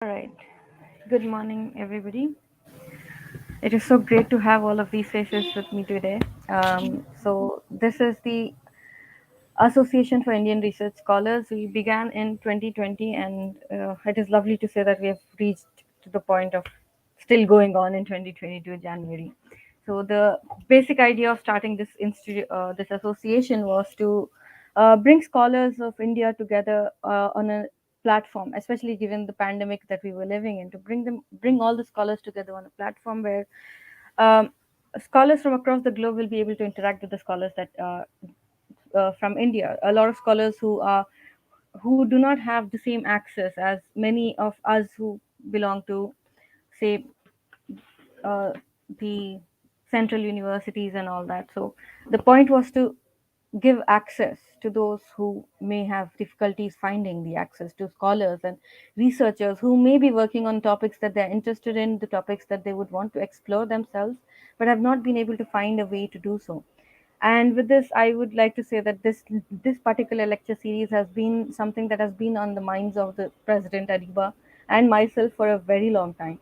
All right. Good morning, everybody. It is so great to have all of these faces with me today. This is the Association for Indian Research Scholars. We began in 2020, and it is lovely to say that we have reached to the point of still going on in 2022 January. So the basic idea of starting this this association was to bring scholars of India together on a platform, especially given the pandemic that we were living in, to bring all the scholars together on a platform where um, scholars from across the globe will be able to interact with the scholars that from India. A lot of scholars who do not have the same access as many of us who belong to, say, uh, the central universities and all that. So the point was to give access to those who may have difficulties finding the access to scholars and researchers who may be working on topics that they're interested in, the topics that they would want to explore themselves, but have not been able to find a way to do so. And with this, I would like to say that this particular lecture series has been something that has been on the minds of the President Ariba and myself for a very long time.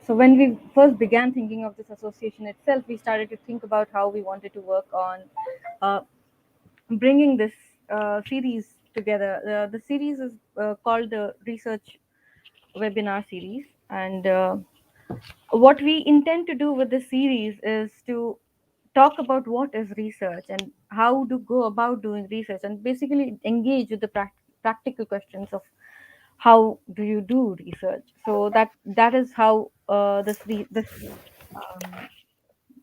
So when we first began thinking of this association itself, we started to think about how we wanted to work on uh, bringing this series together. The series is called the Research Webinar Series, and what we intend to do with this series is to talk about what is research and how to go about doing research, and basically engage with the practical questions of how do you do research. So that is how um,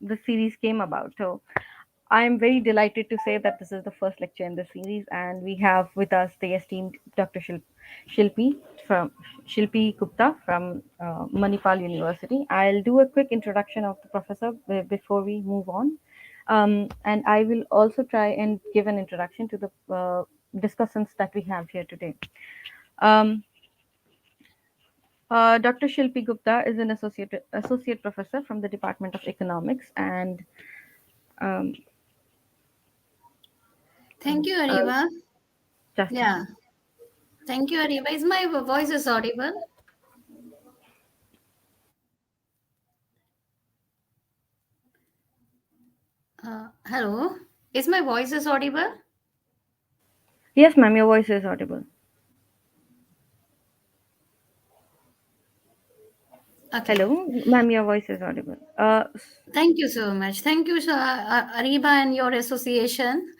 this series came about. So I am very delighted to say that this is the first lecture in the series, and we have with us the esteemed Dr. Shilpi from Shilpi Gupta from Manipal University. I'll do a quick introduction of the professor before we move on, and I will also try and give an introduction to the discussants that we have here today. Um, Dr. Shilpi Gupta is an associate professor from the Department of Economics, and um, Thank you, uh, Ariba. just a Yeah, second. thank you, Ariba. Is my voice is audible? Hello. Is my voice is audible? Yes, ma'am, your voice is audible. Okay. Hello, ma'am, your voice is audible. Thank you so much. Thank you, Ariba, and your association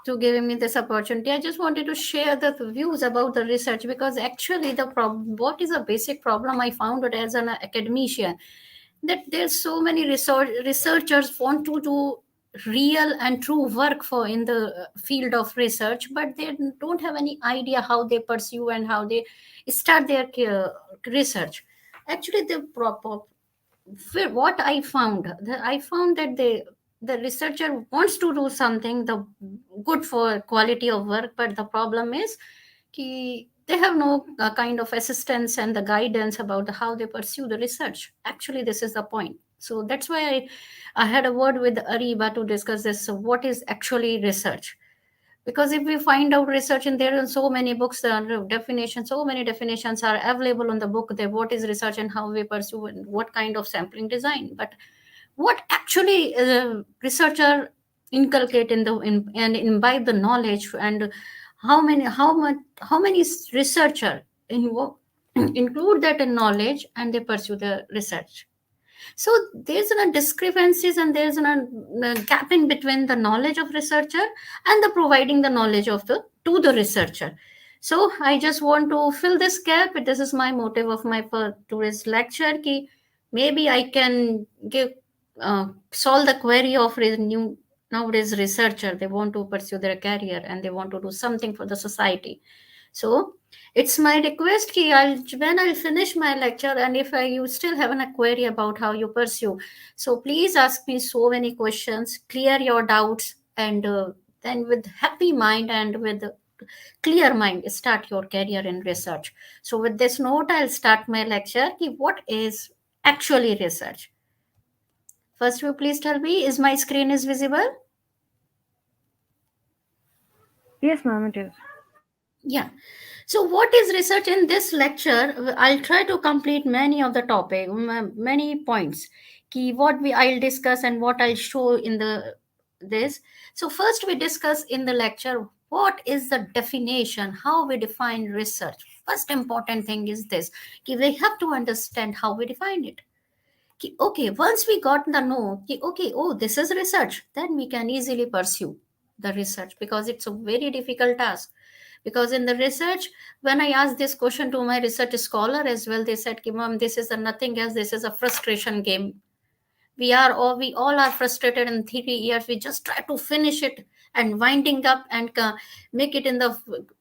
to giving me this opportunity. I just wanted to share the views about the research because actually the problem, what is a basic problem I found it as an academician, that there's so many researchers want to do real and true work for in the field of research, but they don't have any idea how they pursue and how they start their research. Actually, the what I found, I found that the researcher wants to do something the good for quality of work, but the problem is they have no kind of assistance and the guidance about how they pursue the research. Actually, this is the point. So that's why I had a word with Ariba to discuss this. So what is actually research? Because if we find out research, and there are so many books, the definition, so many definitions are available on the book, that what is research and how we pursue and what kind of sampling design. But what actually researcher inculcate and imbibe the knowledge, and how many researcher include that in knowledge and they pursue the research. So there's a discrepancies, and there's a gap in between the knowledge of researcher and the providing the knowledge of the to the researcher. So I just want to fill this gap. This is my motive of my today's lecture. Ki maybe I can give solve the query of new nowadays researcher. They want to pursue their career and they want to do something for the society. So it's my request ki when I'll finish my lecture, and if you still have a query about how you pursue, so please ask me so many questions, clear your doubts, and then with happy mind and with clear mind, start your career in research. So with this note, I'll start my lecture. Ki what is actually research? First, you please tell me, is my screen is visible? Yes, ma'am, it is. Yeah. So, what is research in this lecture? I'll try to complete many of the topic, many points. Ki what we I'll discuss and what I'll show in the this. So, first we discuss in the lecture what is the definition, how we define research. First important thing is this: ki we have to understand how we define it. Ki, okay, once we got the know, ki, okay, oh, this is research, then we can easily pursue the research because it's a very difficult task. Because in the research, when I asked this question to my research scholar as well, they said, ki, Mom, this is a nothing else, this is a frustration game. We all are frustrated in 3 years. We just try to finish it and winding up and make it in the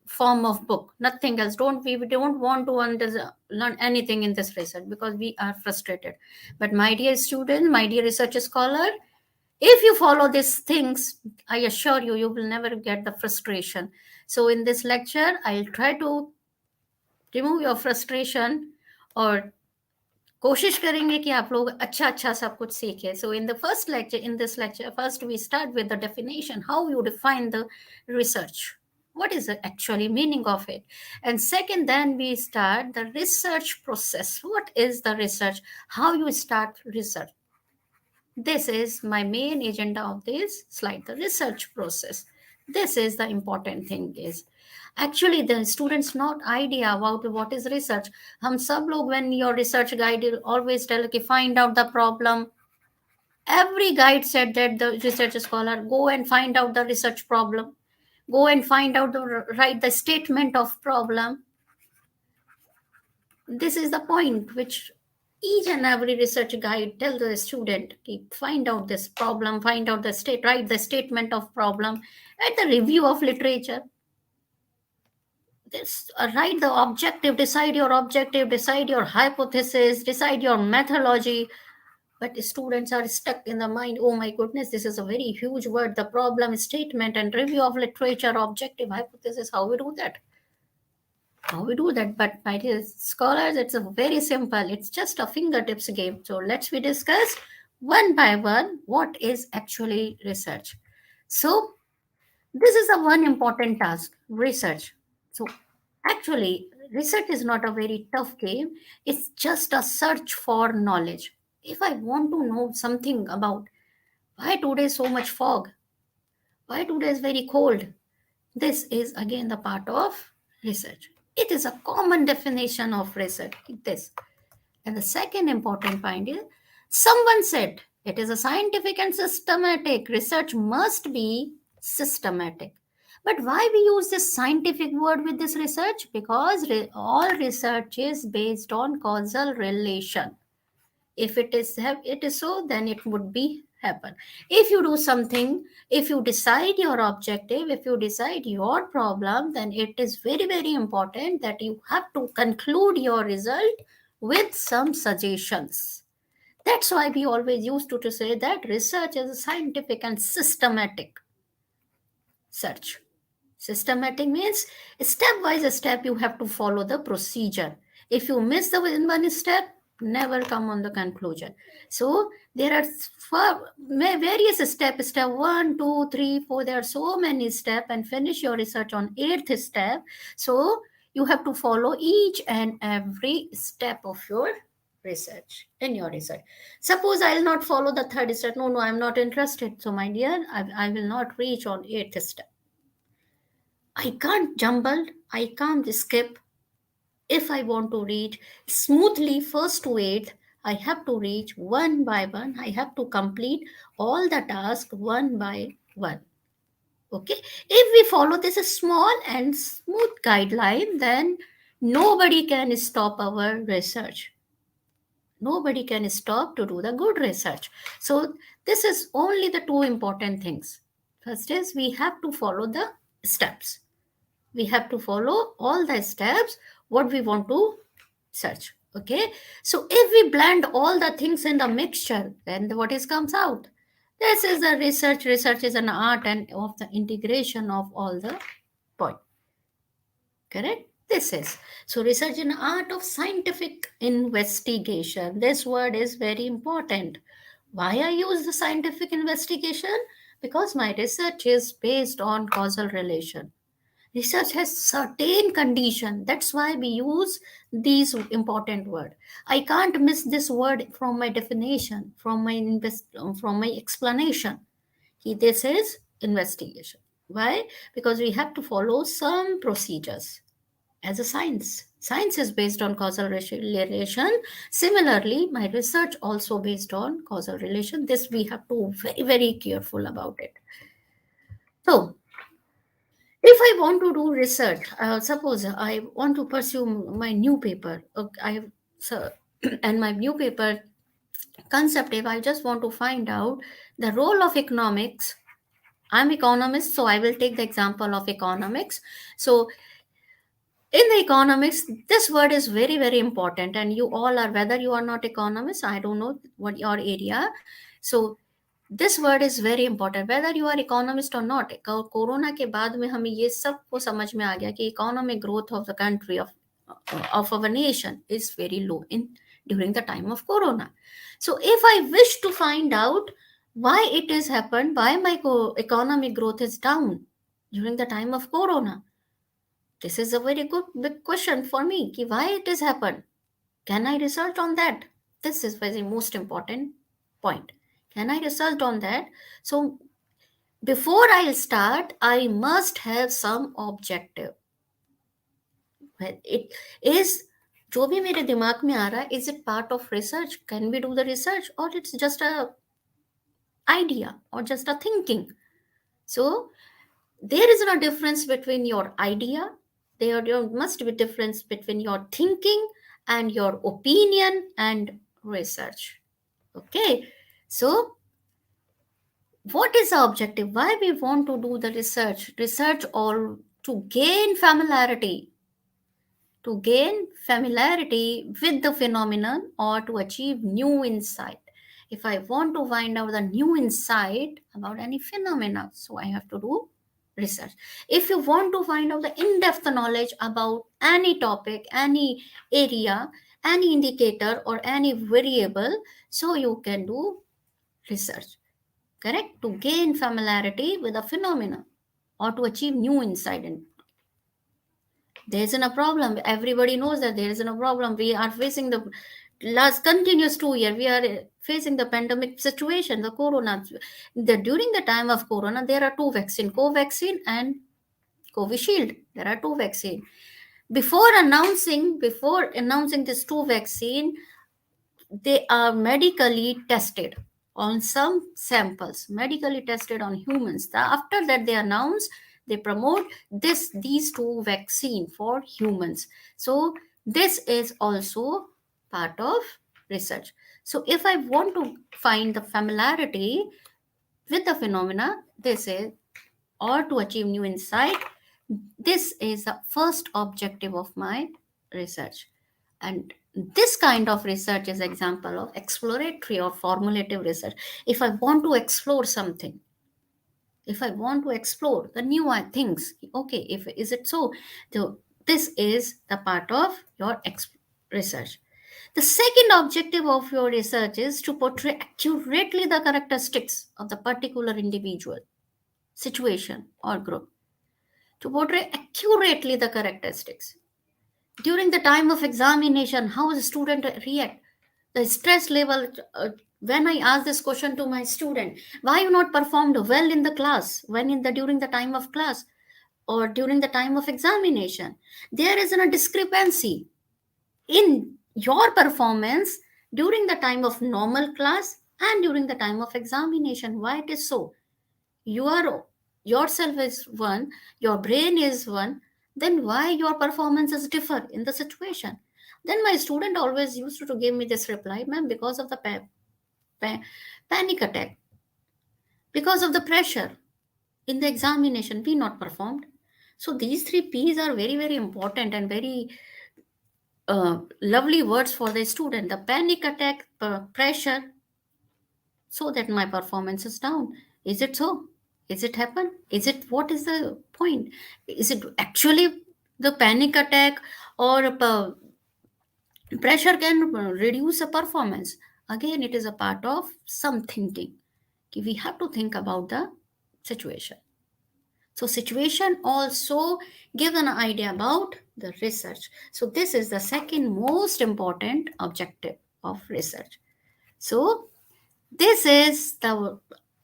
form of book, nothing else. We don't want to learn anything in this research because we are frustrated. But my dear student, my dear research scholar, if you follow these things, I assure you, you will never get the frustration. So in this lecture, I'll try to remove your frustration, और कोशिश करेंगे कि आप लोग अच्छा अच्छा सब कुछ सीखें. So in the first lecture, in this lecture, first we start with the definition, how you define the research. What is the actually meaning of it? And second, then we start the research process. What is the research? How you start research? This is my main agenda of this slide, the research process. This is the important thing is actually the students not idea about what is research. हम सब लोग, when your research guide will always tell कि find out the problem. Every guide said that the research scholar go and find out the research problem. Go and find out write the statement of problem. This is the point which each and every research guide tell the student, keep find out this problem, find out the state, write the statement of problem, and the review of literature. This write the objective, decide your hypothesis, decide your methodology. But students are stuck in the mind, oh my goodness, this is a very huge word, the problem statement and review of literature, objective, hypothesis. How we do that? How we do that? But my dear scholars, it's a very simple, it's just a fingertips game. So let's we discuss one by one what is actually research. So this is a one important task, research. So actually research is not a very tough game, it's just a search for knowledge. If I want to know something about why today is so much fog, why today is very cold, this is again the part of research. It is a common definition of research. This. And the second important point is someone said it is a scientific and systematic. Research must be systematic. But why we use this scientific word with this research? Because all research is based on causal relation. If it is so, then it would be happen. If you do something, if you decide your objective, if you decide your problem, then it is very very important that you have to conclude your result with some suggestions. That's why we always used to say that research is a scientific and systematic search. Systematic means step by step you have to follow the procedure. If you miss the one step, never come on the conclusion. So there are various steps. Step 1, 2, 3, 4. There are so many steps, and finish your research on eighth step. So you have to follow each and every step of your research in your research. Suppose I will not follow the third step. No, no, I'm not interested. So my dear, I will not reach on eighth step. I can't jumble, I can't skip. If I want to read smoothly first to eighth, I have to reach one by one. I have to complete all the tasks one by one. Okay. If we follow this small and smooth guideline, then nobody can stop our research. Nobody can stop to do the good research. So this is only the two important things. First is we have to follow the steps. We have to follow all the steps what we want to search. Okay, so if we blend all the things in the mixture, then what is comes out? This is the research. Research is an art and of the integration of all the point. Correct. This is so research in art of scientific investigation. This word is very important. Why I use the scientific investigation? Because my research is based on causal relation. Research has certain condition. That's why we use these important word. I can't miss this word from my definition, from my explanation. This is investigation. Why? Because we have to follow some procedures as a science. Science is based on causal relation. Similarly, my research also based on causal relation. This we have to very, very careful about it. So, if I want to do research, suppose I want to pursue my new paper, so, and my new paper concept, if I just want to find out the role of economics. I'm economist, so I will take the example of economics. So in the economics, this word is very, very important, and you all are, whether you are not economists, I don't know what your area. So this word is very important, whether you are economist or not. Corona के बाद में हमें ये सब को समझ में आ गया कि economic growth of the country of our nation is very low in during the time of corona. So if I wish to find out why it has happened, why my economic growth is down during the time of corona, this is a very good big question for me. Ki why it has happened? Can I research on that? This is very most important point. Can I research on that? So before I start, I must have some objective. Well, it is जो भी मेरे दिमाग में आ रहा है, is it part of research? Can we do the research, or it's just a idea or just a thinking? So there is no difference between your idea. There must be difference between your thinking and your opinion and research. Okay, so what is the objective? Why we want to do the research? Research or to gain familiarity, with the phenomenon, or to achieve new insight. If I want to find out the new insight about any phenomena, so I have to do research. If you want to find out the in-depth knowledge about any topic, any area, any indicator or any variable, so you can do research. Correct? To gain familiarity with a phenomena or to achieve new insight. And there isn't a problem. Everybody knows that there isn't a problem. We are facing the last continuous 2 year. We are facing the pandemic situation, the corona. During the time of corona, there are two vaccine, Covaxin and Covishield. There are two vaccine. Before announcing this two vaccine, they are medically tested on some samples, medically tested on humans. After that, they announce, they promote these two vaccine for humans. So this is also part of research. So if I want to find the familiarity with the phenomena, this is, or to achieve new insight, this is the first objective of my research. And this kind of research is example of exploratory or formulative research. If I want to explore something, if I want to explore the new things, okay, if is it so this is the part of your research. The second objective of your research is to portray accurately the characteristics of the particular individual, situation, or group. To portray accurately the characteristics. During the time of examination, how the student react, the stress level. When I ask this question to my student, why you not performed well in the class, when in the during the time of class or during the time of examination, there is a discrepancy in your performance during the time of normal class and during the time of examination. Why it is so? You are yourself is one, your brain is one, then why your performances differ in the situation? Then my student always used to give me this reply, ma'am, because of the pa- panic attack, because of the pressure in the examination, we not performed. So these three P's are very, very important and very lovely words for the student. The panic attack, pressure, so that my performance is down. Is it so? Is it happen? Is it, what is the point? Is it actually the panic attack or pressure can reduce a performance? Again, it is a part of some thinking. We have to think about the situation. So situation also give an idea about the research. So this is the second most important objective of research. So this is the,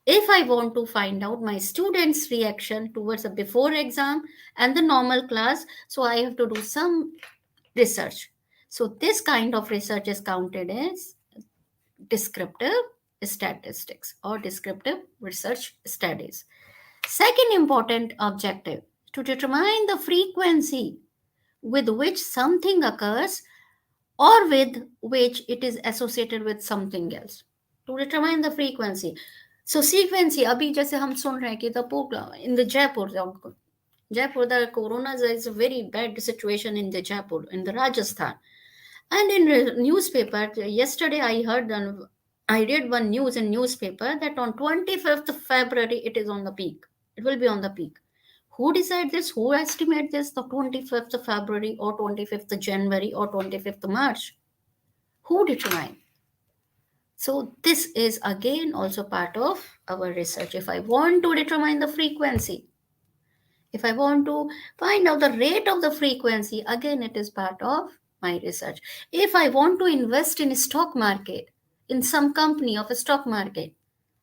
if I want to find out my students' reaction towards the before exam and the normal class, so I have to do some research. So this kind of research is counted as descriptive statistics or descriptive research studies. Second important objective, to determine the frequency with which something occurs or with which it is associated with something else. To determine the frequency. So frequency, अभी जैसे हम सुन रहे हैं कि the in the Jaipur, the corona is a very bad situation in the Jaipur, in the Rajasthan. And in newspaper, yesterday I read one news in newspaper that on 25th of February it is on the peak. It will be on the peak. Who decide this? Who estimate this? The 25th of February or 25th of January or 25th of March? Who determine? So this is again also part of our research. If I want to determine the frequency, if I want to find out the rate of the frequency, again it is part of my research. If I want to invest in a stock market, in some company of a stock market,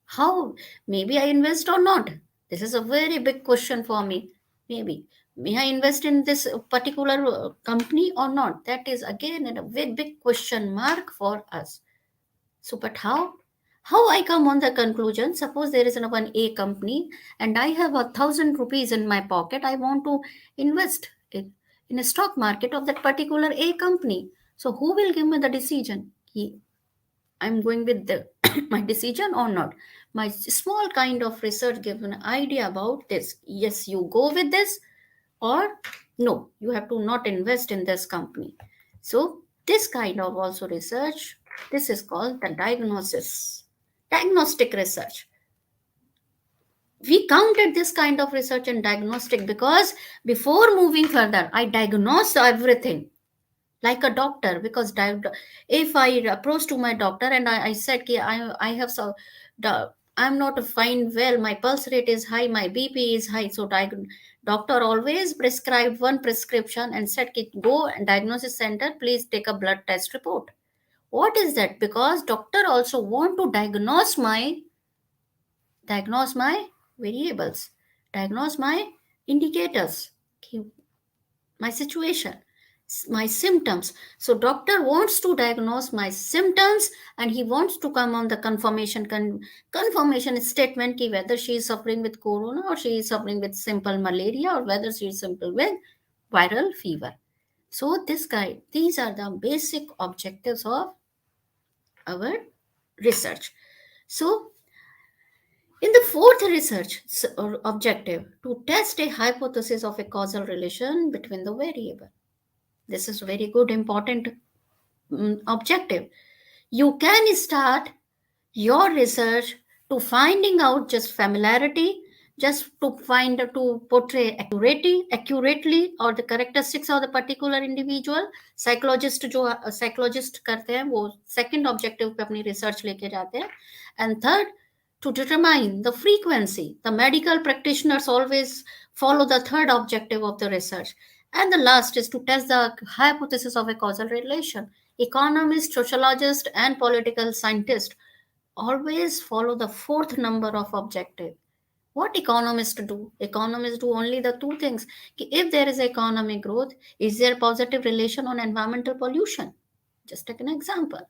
how? Maybe I invest or not? This is a very big question for me. Maybe. May I invest in this particular company or not? That is again a big, big question mark for us. So, but how? How I come on the conclusion? Suppose there is one A company and I have 1,000 rupees in my pocket. I want to invest in a stock market of that particular A company. So, who will give me the decision? I'm going with the my decision or not. My small kind of research gives an idea about this. Yes, you go with this, or no, you have to not invest in this company. So this kind of also research, this is called the diagnostic research. We counted this kind of research and diagnostic because before moving further, I diagnosed everything like a doctor, because if I approach to my doctor and I said ki I have so I'm not fine well, my pulse rate is high, my BP is high, so doctor always prescribed one prescription and said ki go and diagnosis center, please take a blood test report. What is that? Because doctor also want to diagnose my variables, diagnose my indicators, my situation, my symptoms. So doctor wants to diagnose my symptoms and he wants to come on the confirmation statement ki whether she is suffering with corona or she is suffering with simple malaria or whether she is simple with viral fever. So these are the basic objectives of our research. So in the fourth research or objective, to test a hypothesis of a causal relation between the variable. This is very good, important objective. You can start your research to finding out just familiarity, just to find to portray accurately or the characteristics of the particular individual. Psychologist जो psychologist करते हैं वो second objective पे अपनी research लेके जाते हैं. And third, to determine the frequency. The medical practitioners always follow the third objective of the research. And the last is to test the hypothesis of a causal relation. Economists, sociologists, and political scientists always follow the fourth number of objective. What economists do? Economists do only the two things. If there is economic growth, is there positive relation on environmental pollution? Just take an example.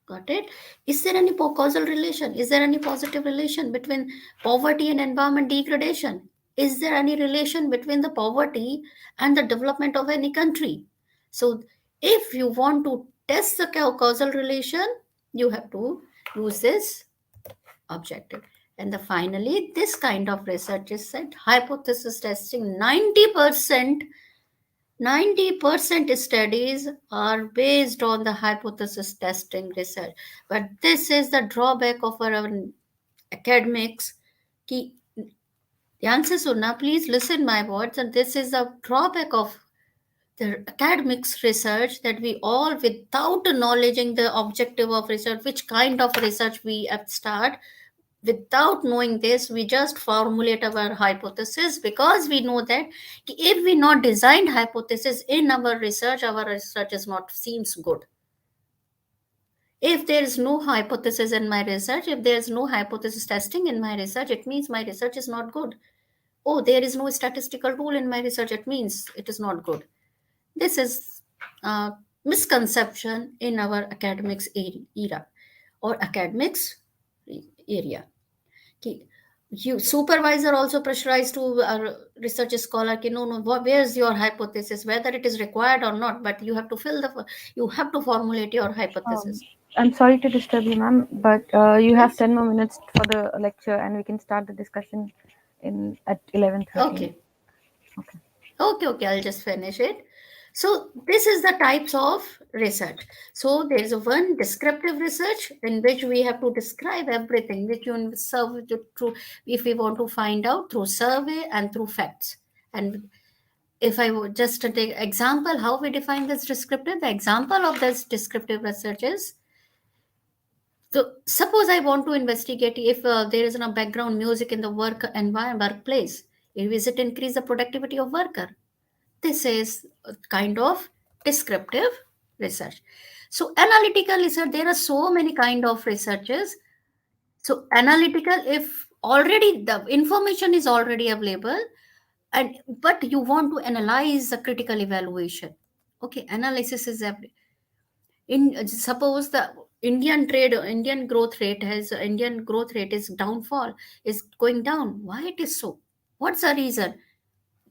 Got it? Is there any causal relation? Is there any positive relation between poverty and environment degradation? Is there any relation between the poverty and the development of any country? So, if you want to test the causal relation, you have to use this objective. And finally, this kind of research is said hypothesis testing 90% studies are based on the hypothesis testing research. But this is the drawback of our academics. Ki, ध्यान से सुनना, please listen my words. And this is the drawback of the academics research, that we all, without acknowledging the objective of research, which kind of research we have start, without knowing this, we just formulate our hypothesis, because we know that if we not designed hypothesis in our research is not seems good. If there is no hypothesis in my research, if there is no hypothesis testing in my research, it means my research is not good. Oh, there is no statistical tool in my research, it means it is not good. This is a misconception in our academics era or academics area. कि you supervisor also pressurized to a research scholar कि no, where's your hypothesis, whether it is required or not, but you have to you have to formulate your Um, hypothesis. I'm sorry to disturb you, ma'am, but you have Yes. 10 more minutes for the lecture, and we can start the discussion in at 11:30. Okay. Okay. Okay, I'll just finish it. So this is the types of research. So there is a one descriptive research in which we have to describe everything which you serve to through, if we want to find out through survey and through facts. And if I would just take example how we define this descriptive, the example of this descriptive research is, so suppose I want to investigate if there is no background music in the work environment workplace. Is it increase the productivity of worker? This is a kind of descriptive research. So analytical research, there are so many kind of researches. So analytical, if already the information is already available, and but you want to analyze the critical evaluation. Okay, analysis is in suppose the Indian growth rate is downfall, is going down. Why it is so? What's the reason?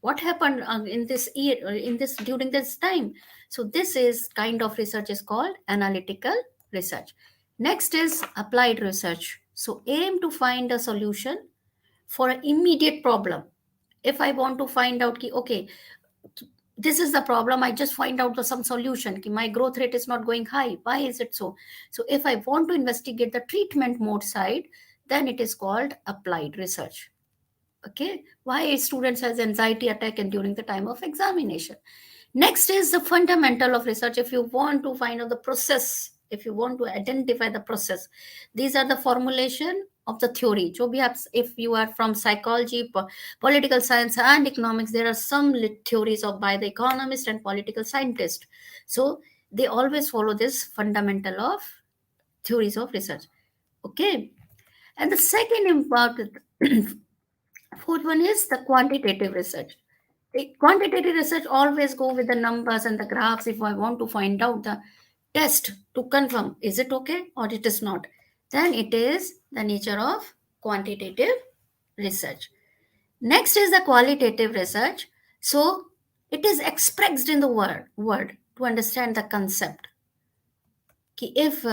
What happened in this year, in this during this time? So this is kind of research is called analytical research. Next is applied research. So aim to find a solution for an immediate problem. If I want to find out ki, okay, this is the problem, I just find out the some solution ki my growth rate is not going high, why is it so? So if I want to investigate the treatment mode side, then it is called applied research. Okay, why students has anxiety attack and during the time of examination. Next is the fundamental of research. If you want to find out the process, if you want to identify the process, these are the formulation of the theory jo bhi aap, if you are from psychology, political science and economics, there are some theories of by the economist and political scientist. So they always follow this fundamental of theories of research. Okay, and the second important fourth one is the quantitative research. The quantitative research always go with the numbers and the graphs. If I want to find out the test to confirm is it okay or it is not, then it is the nature of quantitative research. Next is the qualitative research. So it is expressed in the word to understand the concept. कि if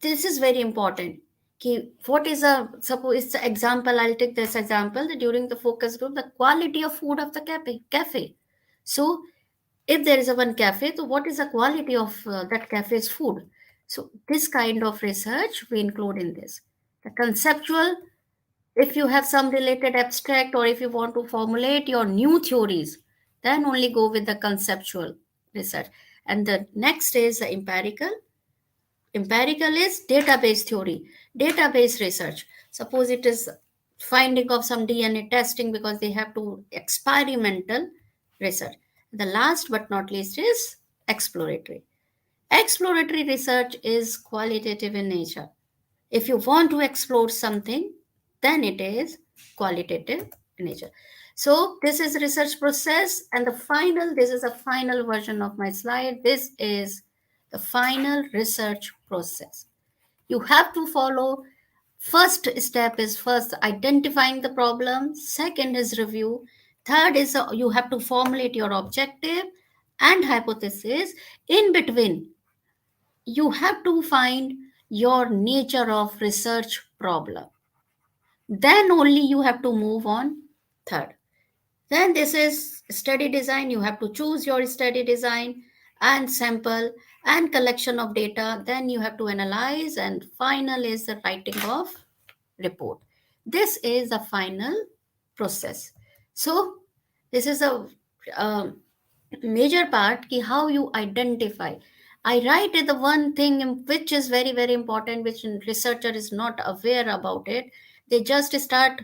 this is very important, कि what is a, suppose it's an example, I'll take this example that during the focus group, the quality of food of the cafe. So if there is a one cafe, so what is the quality of that cafe's food? So this kind of research we include in this. The conceptual, if you have some related abstract or if you want to formulate your new theories, then only go with the conceptual research. And the next is the empirical. Empirical is database theory, database research. Suppose it is finding of some DNA testing, because they have to experimental research. The last but not least is exploratory. Exploratory research is qualitative in nature. If you want to explore something, then it is qualitative in nature. So this is research process, and the final, this is a final version of my slide. This is the final research process. You have to follow. First step is first identifying the problem. Second is review. Third is you have to formulate your objective and hypothesis. In between, you have to find your nature of research problem. Then only you have to move on. Third, then this is study design. You have to choose your study design and sample and collection of data. Then you have to analyze, and final is the writing of report. This is the final process. So this is a um, major part ki how you identify. I write the one thing which is very very important, which researcher is not aware about it. They just start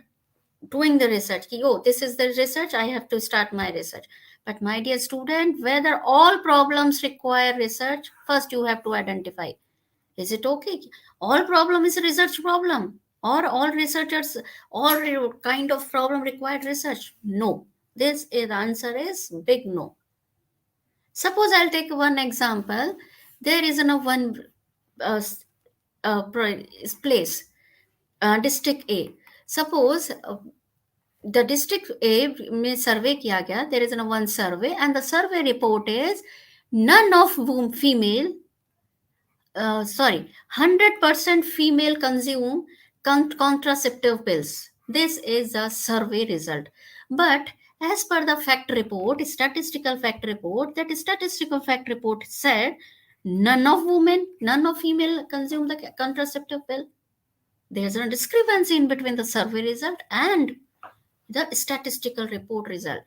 doing the research. Oh, this is the research, I have to start my research. But my dear student, whether all problems require research, first you have to identify, is it okay all problem is a research problem, or all researchers, all kind of problem required research? No. This is, the answer is big no. Suppose I'll take one example. There is one uh, s- place, district A. Suppose the district A में survey किया गया. There is one survey, and the survey report is none of whom female, 100% female consume contraceptive pills. This is a survey result. But as per the fact report, statistical fact report, that statistical fact report said none of women, none of female consume the contraceptive pill. There's a discrepancy in between the survey result and the statistical report result.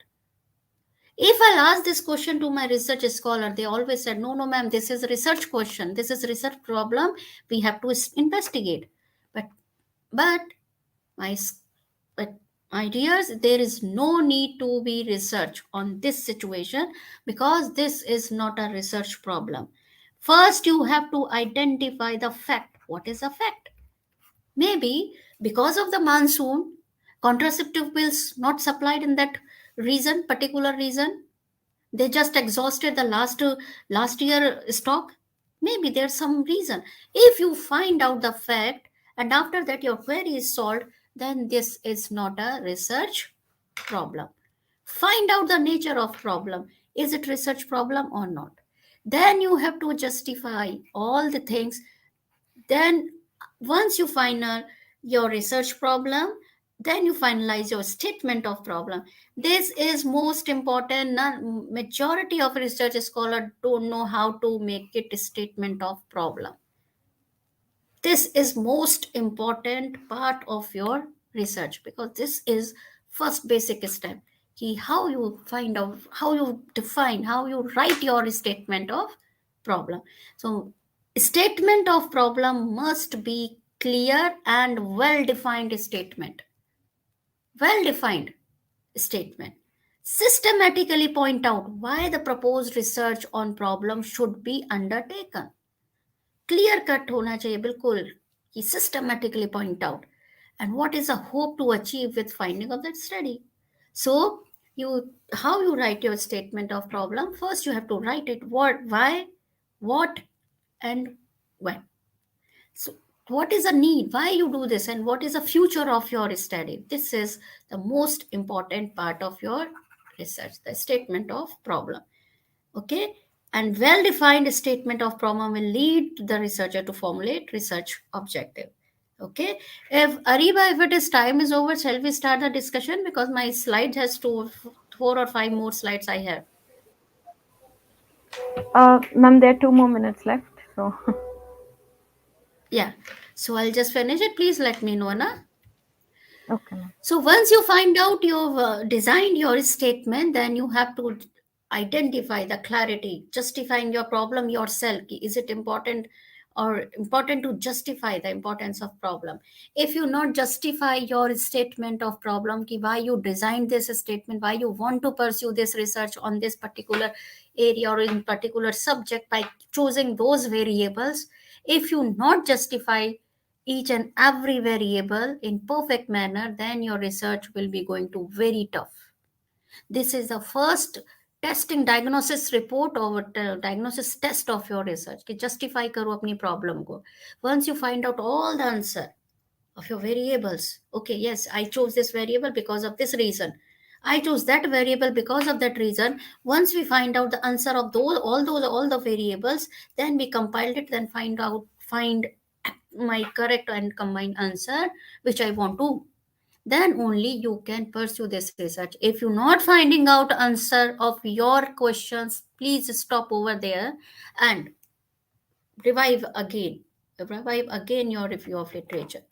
If I'll ask this question to my research scholar, they always said, no, no, ma'am, this is a research question. This is a research problem. We have to investigate. But, but my, but my dears, there is no need to be research on this situation, because this is not a research problem. First, you have to identify the fact. What is a fact? Maybe because of the monsoon, contraceptive pills not supplied in that region, particular region, they just exhausted the last year stock. Maybe there's some reason. If you find out the fact and after that your query is solved, then this is not a research problem. Find out the nature of problem. Is it research problem or not? Then you have to justify all the things. Then once you find your research problem, then you finalize your statement of problem. This is most important. Majority of research scholars don't know how to make it a statement of problem. This is most important part of your research, because this is first basic step. How you find out, how you define, how you write your statement of problem. So statement of problem must be clear and well defined statement. Well defined statement systematically point out why the proposed research on problem should be undertaken. Clear cut होना चाहिए बिल्कुल, कि systematically point out and what is the hope to achieve with finding of that study. So you, how you write your statement of problem, first you have to write it what, why, what, and when. So what is the need, why you do this, and what is the future of your study? This is the most important part of your research, the statement of problem. Okay. And well defined statement of problem will lead the researcher to formulate research objective. Okay. If Ariba, if it is time is over, shall we start the discussion? Because my slide has four or five more slides I have. Ma'am, there are 2 more minutes left. So, Yeah. So I'll just finish it. Please let me know, na? okay, ma'am. So once you find out you've designed your statement, then you have to identify the clarity, justifying your problem yourself. Is it important or important to justify the importance of problem? If you not justify your statement of problem, ki why you designed this statement, why you want to pursue this research on this particular area or in particular subject by choosing those variables, if you not justify each and every variable in perfect manner, then your research will be going to very tough. This is the first testing diagnosis report or diagnosis test of your research कि justify करो अपनी problem को. Once you find out all the answer of your variables, okay, yes, I chose this variable because of this reason, I chose that variable because of that reason. Once we find out the answer of all the variables, then we compiled it, then find my correct and combined answer which I want to, then only you can pursue this research. If you're not finding out answer of your questions, please stop over there and revive again revive again your review of literature.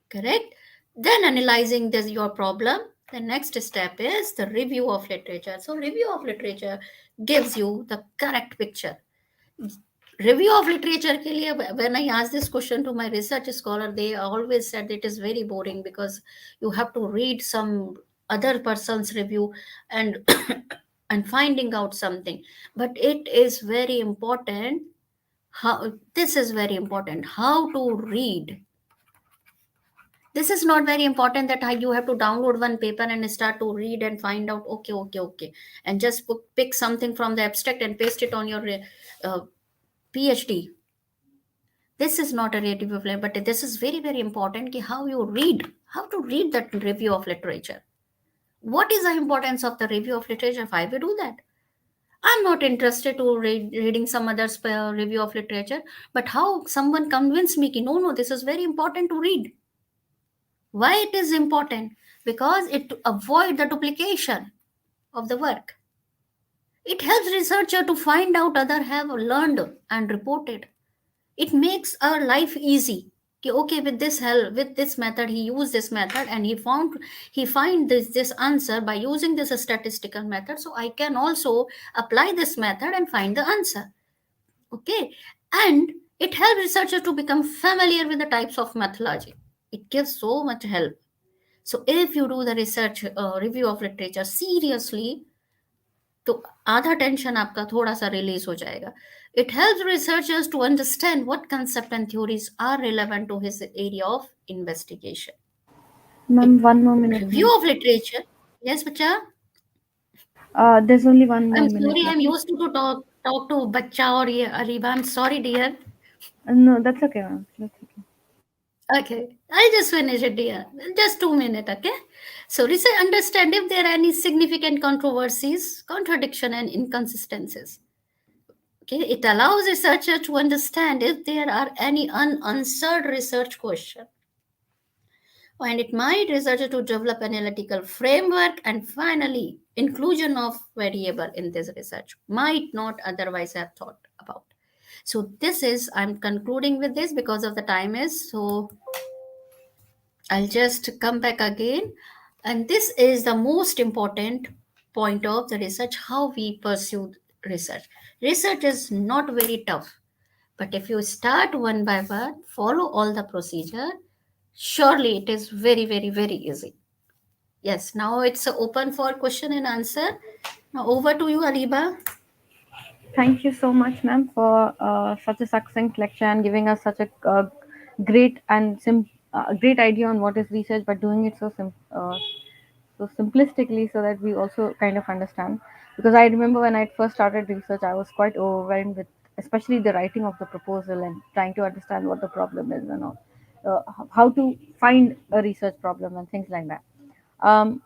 Correct. Then analyzing this your problem, the next step is the review of literature. So review of literature gives you the correct picture. review of literature के लिए, when I asked this question to my research scholar, they always said it is very boring because you have to read some other person's review and and finding out something. But it is very important how, this is very important, how to read. This is not very important that you have to download one paper and start to read and find out, okay, okay, okay, and just pick something from the abstract and paste it on your uh, PhD. This is not a review of literature, but this is very, very important ki how you read, how to read that review of literature. What is the importance of the review of literature? Why we do that? I'm not interested to reading some other's review of literature, but how someone convinced me ki no, no, this is very important to read. Why it is important? Because it avoid the duplication of the work. It helps researcher to find out other have learned and reported. It makes our life easy. कि, okay, with this help, with this method, he used this method and he find this answer by using this statistical method. So I can also apply this method and find the answer. Okay, and it helps researchers to become familiar with the types of methodology. It gives so much help. So if you do the research review of literature seriously, तो आधा tension आपका थोड़ा सा release हो जाएगा. It helps researchers to understand what concepts and theories are relevant to his area of investigation. Ma'am, It one more minute, review ma'am. of literature. Yes, bacha. There's only one more I'm minute sorry. left. I'm used to talk to bacha or ye Ariba. I'm sorry, dear. No, that's okay, ma'am. That's okay. Okay, I just finish it, dear. Just 2 minutes. Okay. So research understand if there are any significant controversies, contradiction, and inconsistencies. Okay, it allows researchers to understand if there are any unanswered research questions, and it might researcher to develop analytical framework, and finally inclusion of variable in this research might not otherwise have thought about. So this is, I'm concluding with this because of the time is, so I'll just come back again. And this is the most important point of the research, how we pursue research. Research is not very tough. But if you start one by one, follow all the procedure, surely it is very, very, very easy. Yes, now it's open for question and answer. Now over to you, Ariba. Thank you so much, ma'am, for such a succinct lecture and giving us such a great and great idea on what is research, but doing it so simplistically so that we also kind of understand. Because I remember when I first started research, I was quite overwhelmed with, especially the writing of the proposal and trying to understand what the problem is and all, how to find a research problem and things like that.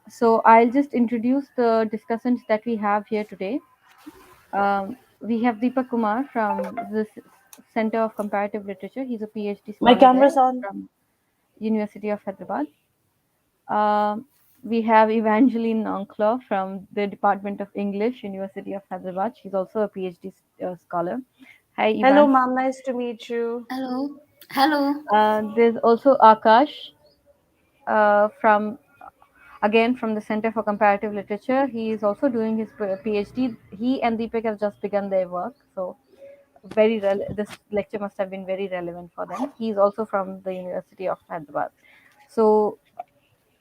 So I'll just introduce the discussants that we have here today. We have Deepak Kumar from the Center of Comparative Literature. He's a PhD My scholar there camera's on. from University of Hyderabad. We have Evangeline Onklo from the Department of English, University of Hyderabad. She's also a PhD scholar. Hi, Hello, Evan. ma'am. Nice to meet you. Hello. Hello. There's also Akash from again from the Center for Comparative Literature. He is also doing his PhD. He and Deepak have just begun their work, so this lecture must have been very relevant for them. He is also from the University of Hyderabad. So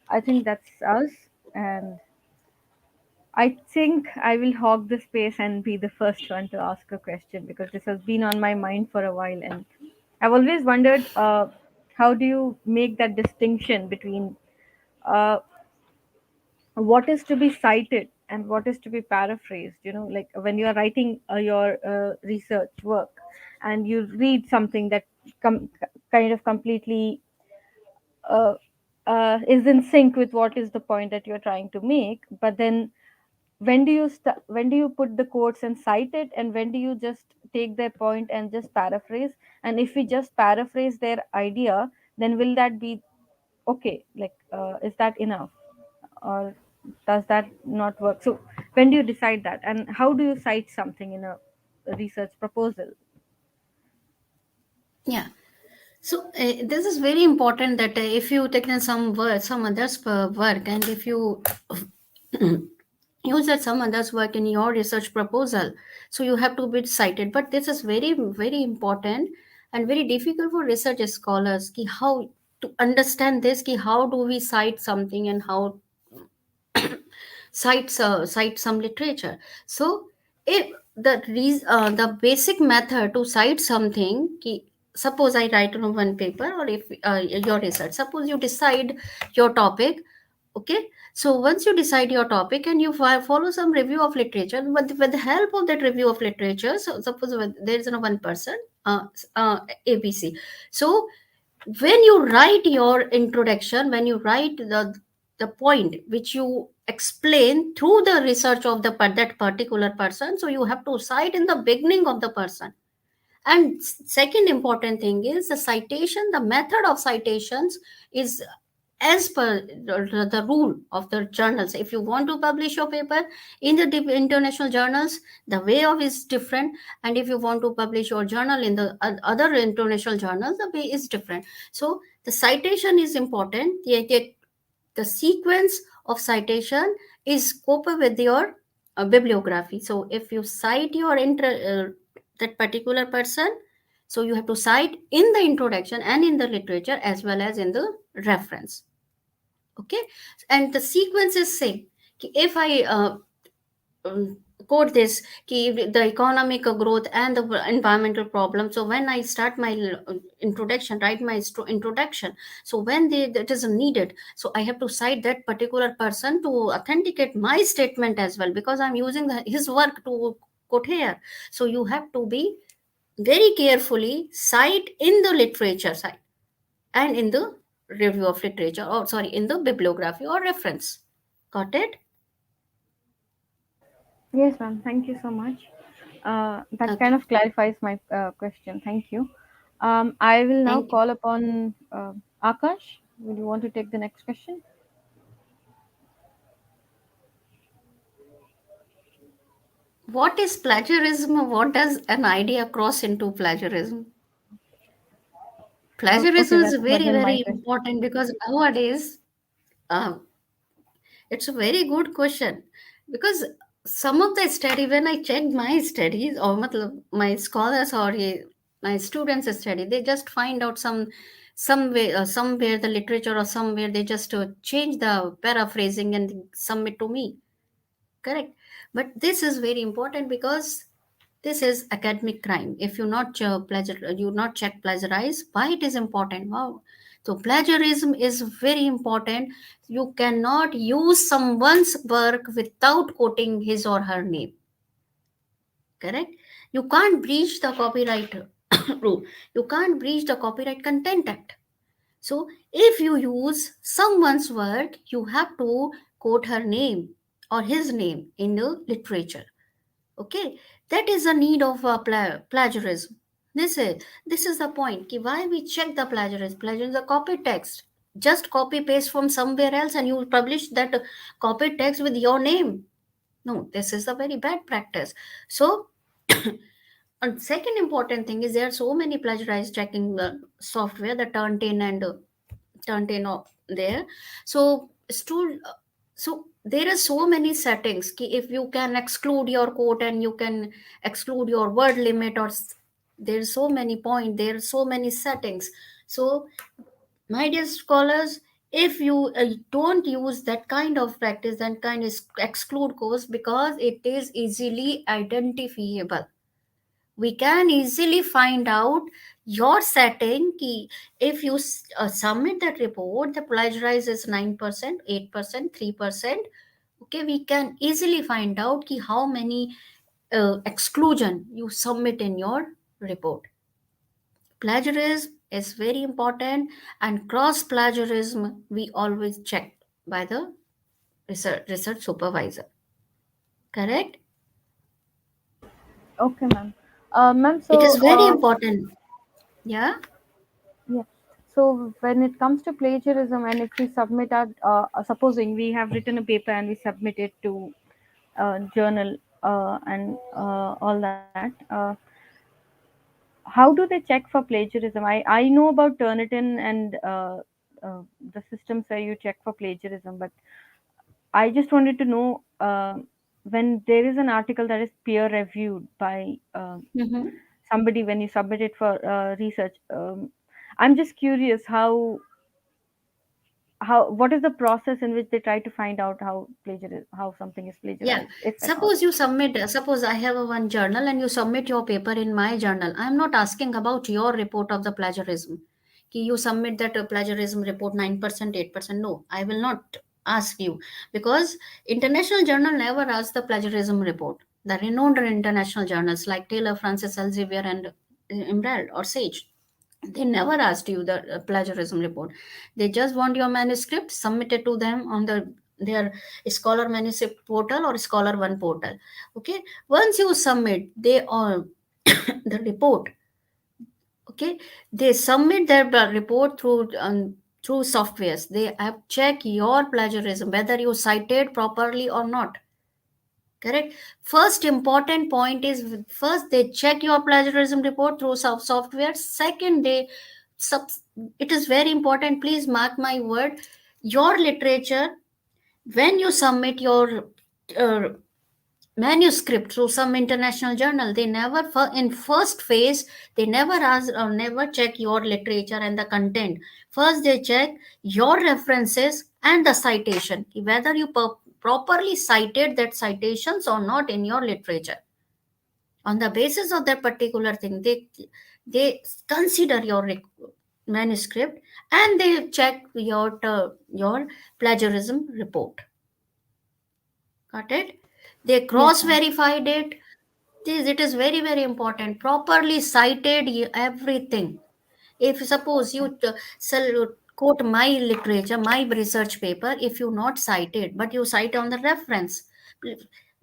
I think that's us, and I think I will hog the space and be the first one to ask a question because this has been on my mind for a while, and I've always wondered how do you make that distinction between uh, what is to be cited and what is to be paraphrased. Like when you are writing your research work and you read something that com- kind of completely uh, is in sync with what is the point that you're trying to make, but then when do you put the quotes and cite it, and when do you just take their point and just paraphrase? And if we just paraphrase their idea, then will that be okay? Like is that enough, or does that not work? So when do you decide that, and how do you cite something in a research proposal? Yeah. So this is very important that if you take in some work, some others work, and if you use that some others work in your research proposal, so you have to be cited. But this is very very important and very difficult for research scholars ki how to understand this, ki how do we cite something and how cite some literature. So if the basic method to cite something ki, suppose I write on one paper, or if your research, suppose you decide your topic. Okay, so once you decide your topic and you follow some review of literature, with the help of that review of literature, so suppose there is no one person, uh, ABC. So when you write your introduction, when you write the point which you explain through the research of that particular person, so you have to cite in the beginning of the person. And second important thing is the citation, the method of citations is as per the rule of the journals. If you want to publish your paper in the international journals, the way of is different. And if you want to publish your journal in the other international journals, the way is different. So the citation is important. The sequence of citation is coupled with your bibliography. So if you cite that particular person, so you have to cite in the introduction and in the literature as well as in the reference. Okay, and the sequence is same. If I um, quote this, the economic growth and the environmental problem, so when I start my introduction, write my introduction, so when that is needed, so I have to cite that particular person to authenticate my statement as well, because I'm using his work to quote here. So you have to be very carefully cite in the literature side and in the review of literature, or sorry, in the bibliography or reference. Got it? Yes, ma'am. Thank you so much. That kind Okay. of clarifies my question. Thank you. I will now Thank you. call upon Akash. Would you want to take the next question? What is plagiarism? What does an idea cross into plagiarism? Okay, Plagiarism that is very, wasn't my very question. important because nowadays, uh, it's a very good question. Because some of the study, when I checked my studies, or my scholars, or my students study, they just find out some way, somewhere the literature, or somewhere they just change the paraphrasing and submit to me. Correct. But this is very important because this is academic crime. If you not you not check plagiarize, why it is important? Wow. So plagiarism is very important. You cannot use someone's work without quoting his or her name. Correct. You can't breach the copyright rule. You can't breach the Copyright Content Act. So if you use someone's work, you have to quote her name or his name in the literature. Okay, that is the need of plagiarism. This is the point ki why we check the plagiarism. Plagiarism is a copy text. Just copy paste from somewhere else and you publish that copy text with your name. No, this is a very bad practice. So and second important thing is there are so many plagiarized checking software, the Turnitin and Turnitin there. So so there are so many settings ki if you can exclude your quote and you can exclude your word limit, or there's so many point, there are so many settings. So my dear scholars, if you don't use that kind of practice, that kind of exclude course, because it is easily identifiable. We can easily find out your setting key. If you submit that report, the plagiarize is 9%, 8%, 3%. Okay, we can easily find out ki how many exclusion you submit in your report. Plagiarism is very important, and cross plagiarism we always check by the research supervisor. Correct? Okay, ma'am. Ma'am, It so is very important. Yeah. yeah. So when it comes to plagiarism, and if we submit our, supposing we have written a paper and we submit it to journal and all that, how do they check for plagiarism? I know about Turnitin and the systems where you check for plagiarism, but I just wanted to know. when there is an article that is peer reviewed by Mm-hmm. somebody, when you submit it for research, I'm just curious how what is the process in which they try to find out how something is Yeah. plagiarized, if at all. Suppose you submit, suppose I have a one journal and you submit your paper in my journal. I'm not asking about your report of the plagiarism. Ki you submit that plagiarism report 9%, 8%. No, I will not ask you because international journal never asks the plagiarism report. The renowned international journals like Taylor, Francis, Elsevier, and Emerald or Sage, they never asked you the plagiarism report. They just want your manuscript submitted to them on their scholar manuscript portal or scholar one portal. Okay, once you submit, they all the report. Okay, they submit their report through softwares. They have check your plagiarism whether you cited properly or not. Correct. First important point is, first they check your plagiarism report through software. Second, sub, it is very important, please mark my word, your literature, when you submit your uh, manuscript through some international journal, they never in first phase they never ask or never check your literature and the content. First they check your references and the citation, whether you properly cited that citations or not in your literature. On the basis of that particular thing, they consider your manuscript, and they check your plagiarism report. Got it? They Yes, cross ma'am. verified it. This, it is very very important, properly cited everything. If suppose you quote my literature, my research paper, if you not cited but you cite on the reference,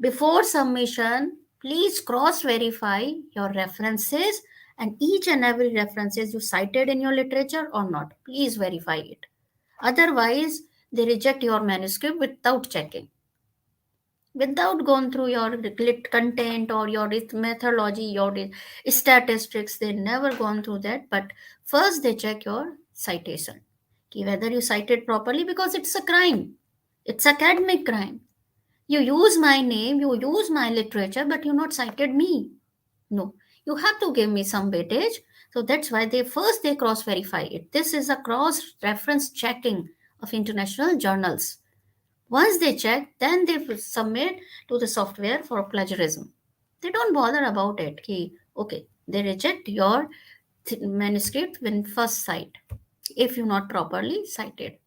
before submission please cross verify your references, and each and every references you cited in your literature or not, please verify it. Otherwise they reject your manuscript without checking, without going through your content or your methodology, your statistics. They never gone through that, but first they check your citation, whether you cited properly, because it's a crime, it's academic crime. You use my name, you use my literature, but you not cited me. No, you have to give me some weightage. So that's why they first they cross verify it. This is a cross reference checking of international journals. Once they check, then they submit to the software for plagiarism. They don't bother about it. Okay, they reject your manuscript when first cite if you not properly cited.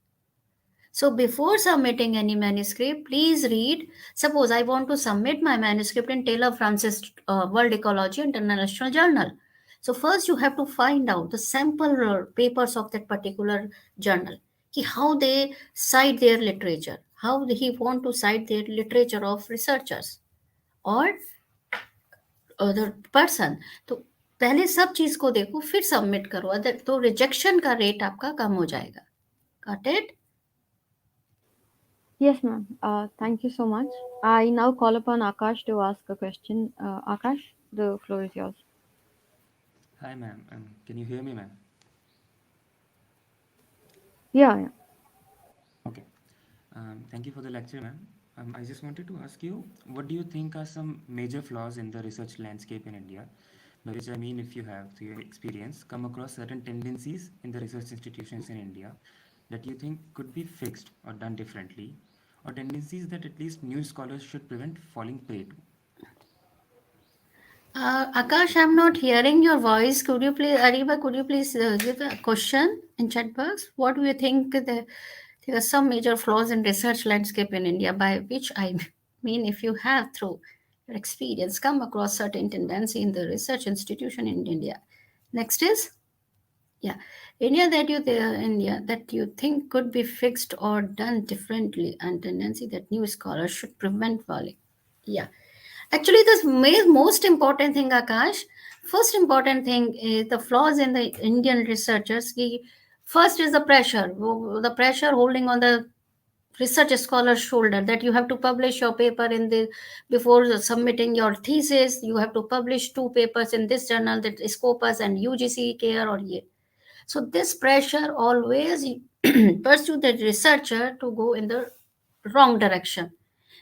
So before submitting any manuscript, please read. Suppose I want to submit my manuscript in Taylor Francis World Ecology International Journal. So first you have to find out the sample papers of that particular journal. How they cite their literature, how he want to cite their literature of researchers or other person. तो पहले सब चीज को देखो फिर submit करो, other तो rejection का रेट आपका कम हो जाएगा. Got it? Yes, ma'am. Thank you so much. I now call upon Akash to ask a question. Akash, the floor is yours. Hi, ma'am. Can you hear me, ma'am? Yeah, yeah. Okay. Thank you for the lecture, ma'am. I just wanted to ask you, what do you think are some major flaws in the research landscape in India? By which I mean, if you have, through your experience, come across certain tendencies in the research institutions in India that you think could be fixed or done differently, or tendencies that at least new scholars should prevent falling prey to. Akash, I'm not hearing your voice. Could you please, Ariba, could you please give a question in chat box? What do you think there are some major flaws in research landscape in India, by which I mean if you have through your experience come across certain tendency in the research institution in India. Next is, yeah, India that you think could be fixed or done differently, and tendency that new scholars should prevent falling. Yeah. Actually, the most important thing, Akash, first important thing is the flaws in the Indian researchers. First is the pressure, the pressure holding on the research scholar's shoulder, that you have to publish your paper in the before submitting your thesis. You have to publish two papers in this journal, that Scopus and UGC care or ye. So this pressure always pursue the researcher to go in the wrong direction.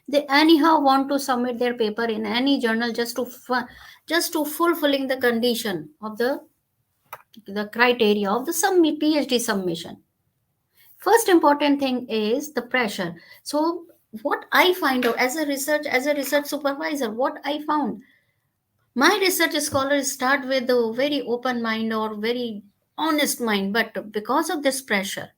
They anyhow want to submit their paper in any journal just to fulfilling the condition of the criteria of the PhD submission. First important thing is the pressure. So what I find out as a research supervisor, what I found, my research scholars start with a very open mind or very honest mind, but because of this pressure,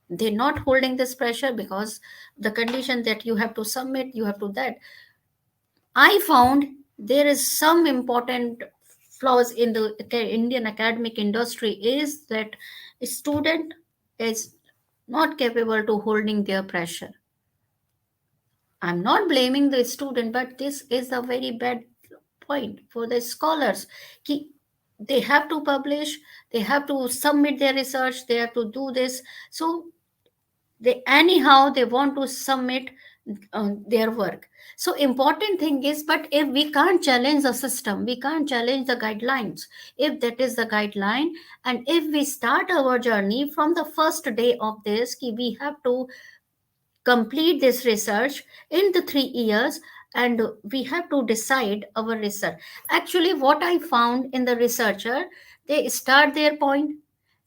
they're not holding this pressure because the condition that you have to submit, you have to that. I found there is some important flaws in the Indian academic industry is that a student is not capable to holding their pressure. I'm not blaming the student, but this is a very bad point for the scholars. Ki they have to publish, they have to submit their research, they have to do this. So they anyhow they want to submit their work. So important thing is, but if we can't challenge the system, we can't challenge the guidelines. If that is the guideline, and if we start our journey from the first day of this, ki we have to complete this research in the 3 years, and we have to decide our research. Actually what I found in the researcher, they start their point.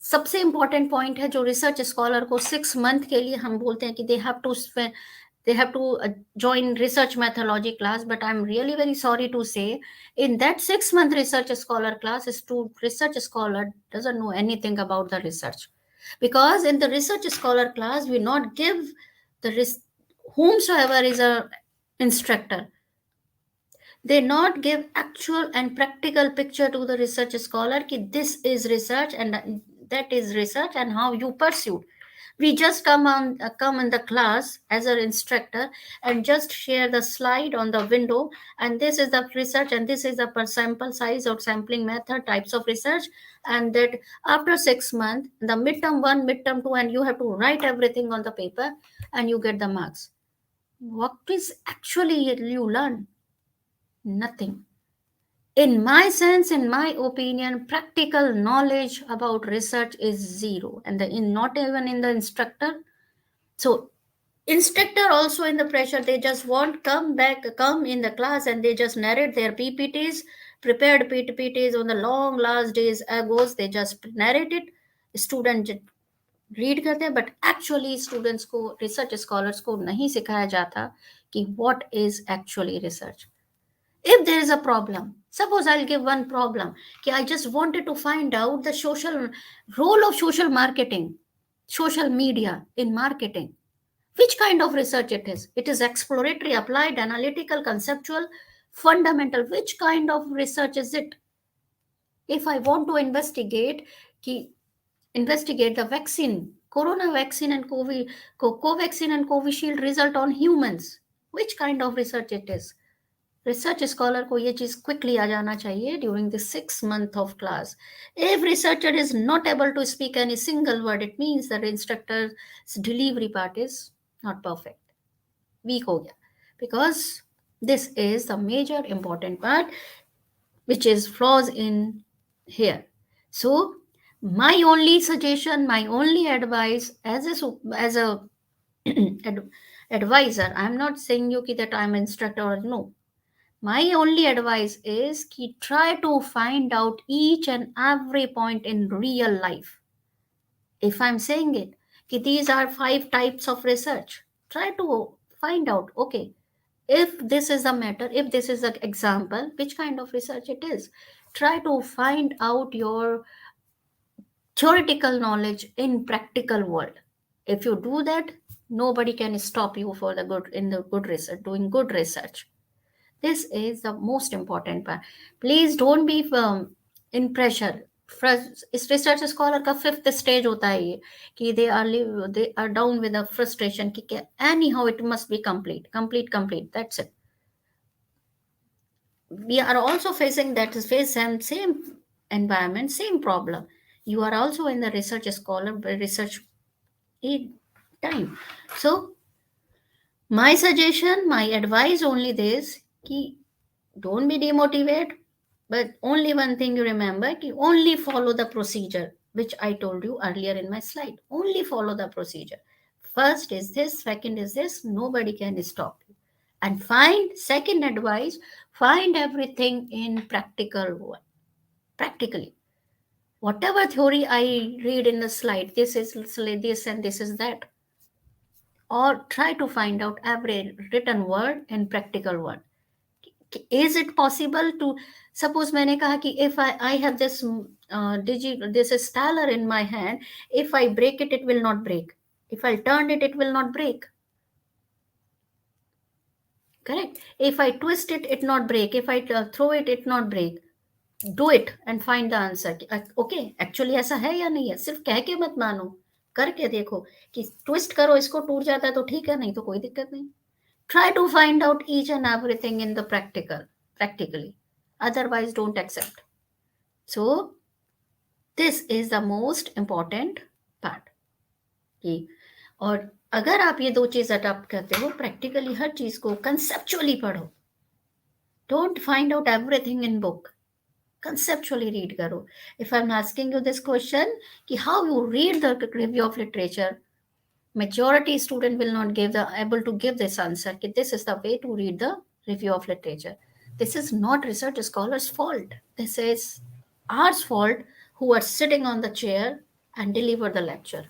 सबसे important point है जो research scholar को 6 month के लिए हम बोलते हैं कि they have to join research methodology class, but I'm really very sorry to say in that 6 month research scholar class, research scholar doesn't know anything about the research, because in the research scholar class we not give the whomsoever is a instructor, they not give actual and practical picture to the research scholar ki this is research and that is research and how you pursue. We just come in the class as an instructor and just share the slide on the window, and this is the research and this is the per sample size or sampling method types of research, and that after 6 months the midterm 1 midterm 2 and you have to write everything on the paper and you get the marks. What is actually you learn? Nothing. In my sense, in my opinion, practical knowledge about research is zero, and not even in the instructor. So instructor also in the pressure, they just want come in the class and they just narrate their PPTs, prepared PPTs on the long last days agos, they just narrate it. Student read करते हैं, but actually students को, research scholars को नहीं सिखाया जाता कि what is actually research. If there is a problem, suppose I'll give one problem, I just wanted to find out the social role of social marketing, social media in marketing. Which kind of research it is? It is exploratory, applied, analytical, conceptual, fundamental. Which kind of research is it? If I want to investigate the vaccine, corona vaccine and covaxin and covishield result on humans, which kind of research it is? Research scholar को ये चीज quickly आ जाना चाहिए during the 6 month of class. If researcher is not able to speak any single word, it means the instructor delivery part is not perfect, weak हो गया, because this is the major important part which is flaws in here. So my only suggestion, my only advice as a advisor, I'm not saying you that I'm an instructor or no. My only advice is try to find out each and every point in real life. If I'm saying it, these are 5 types of research, try to find out, okay, if this is the matter, if this is the example, which kind of research it is. Try to find out your theoretical knowledge in practical world. If you do that, nobody can stop you for the good in the good research, doing good research. This is the most important part. Please don't be in pressure. इस research scholar का 5th stage होता है ये कि they are down with the frustration कि anyhow it must be complete, that's it. We are also facing same environment, same problem. You are also in the research scholar research time. So my suggestion, my advice only this ki don't be demotivated, but only one thing you remember ki only follow the procedure which I told you earlier in my slide. Only follow the procedure. First is this, second is this, nobody can stop you. And find, second advice, find everything in practical one. Practically. Whatever theory I read in the slide, this is this and this is that. Or try to find out every written word in practical word. Is it possible to, suppose मैंने कहा कि if I have this this is stellar in my hand, if I break it, it will not break. If I turn it, it will not break. Correct. If I twist it, it not break. If I throw it, it not break. Do it and find the answer. Okay actually ऐसा है या नहीं है, सिर्फ कह के मत मानो, करके देखो कि ट्विस्ट करो इसको, टूट जाता है तो ठीक है, नहीं तो कोई दिक्कत नहीं. Try to find out each and everything in the practically. Otherwise, don't accept. So, this is the most important part. कि और अगर आप ये दो चीज अडॉप्ट करते हो, प्रैक्टिकली हर चीज को कंसेप्चुअली पढ़ो. Don't find out everything in book. Conceptually read karo. If I'm asking you this question, ki how you read the review of literature, majority student will not able to give this answer. Ki this is the way to read the review of literature. This is not research scholars' fault. This is ours fault who are sitting on the chair and deliver the lecture.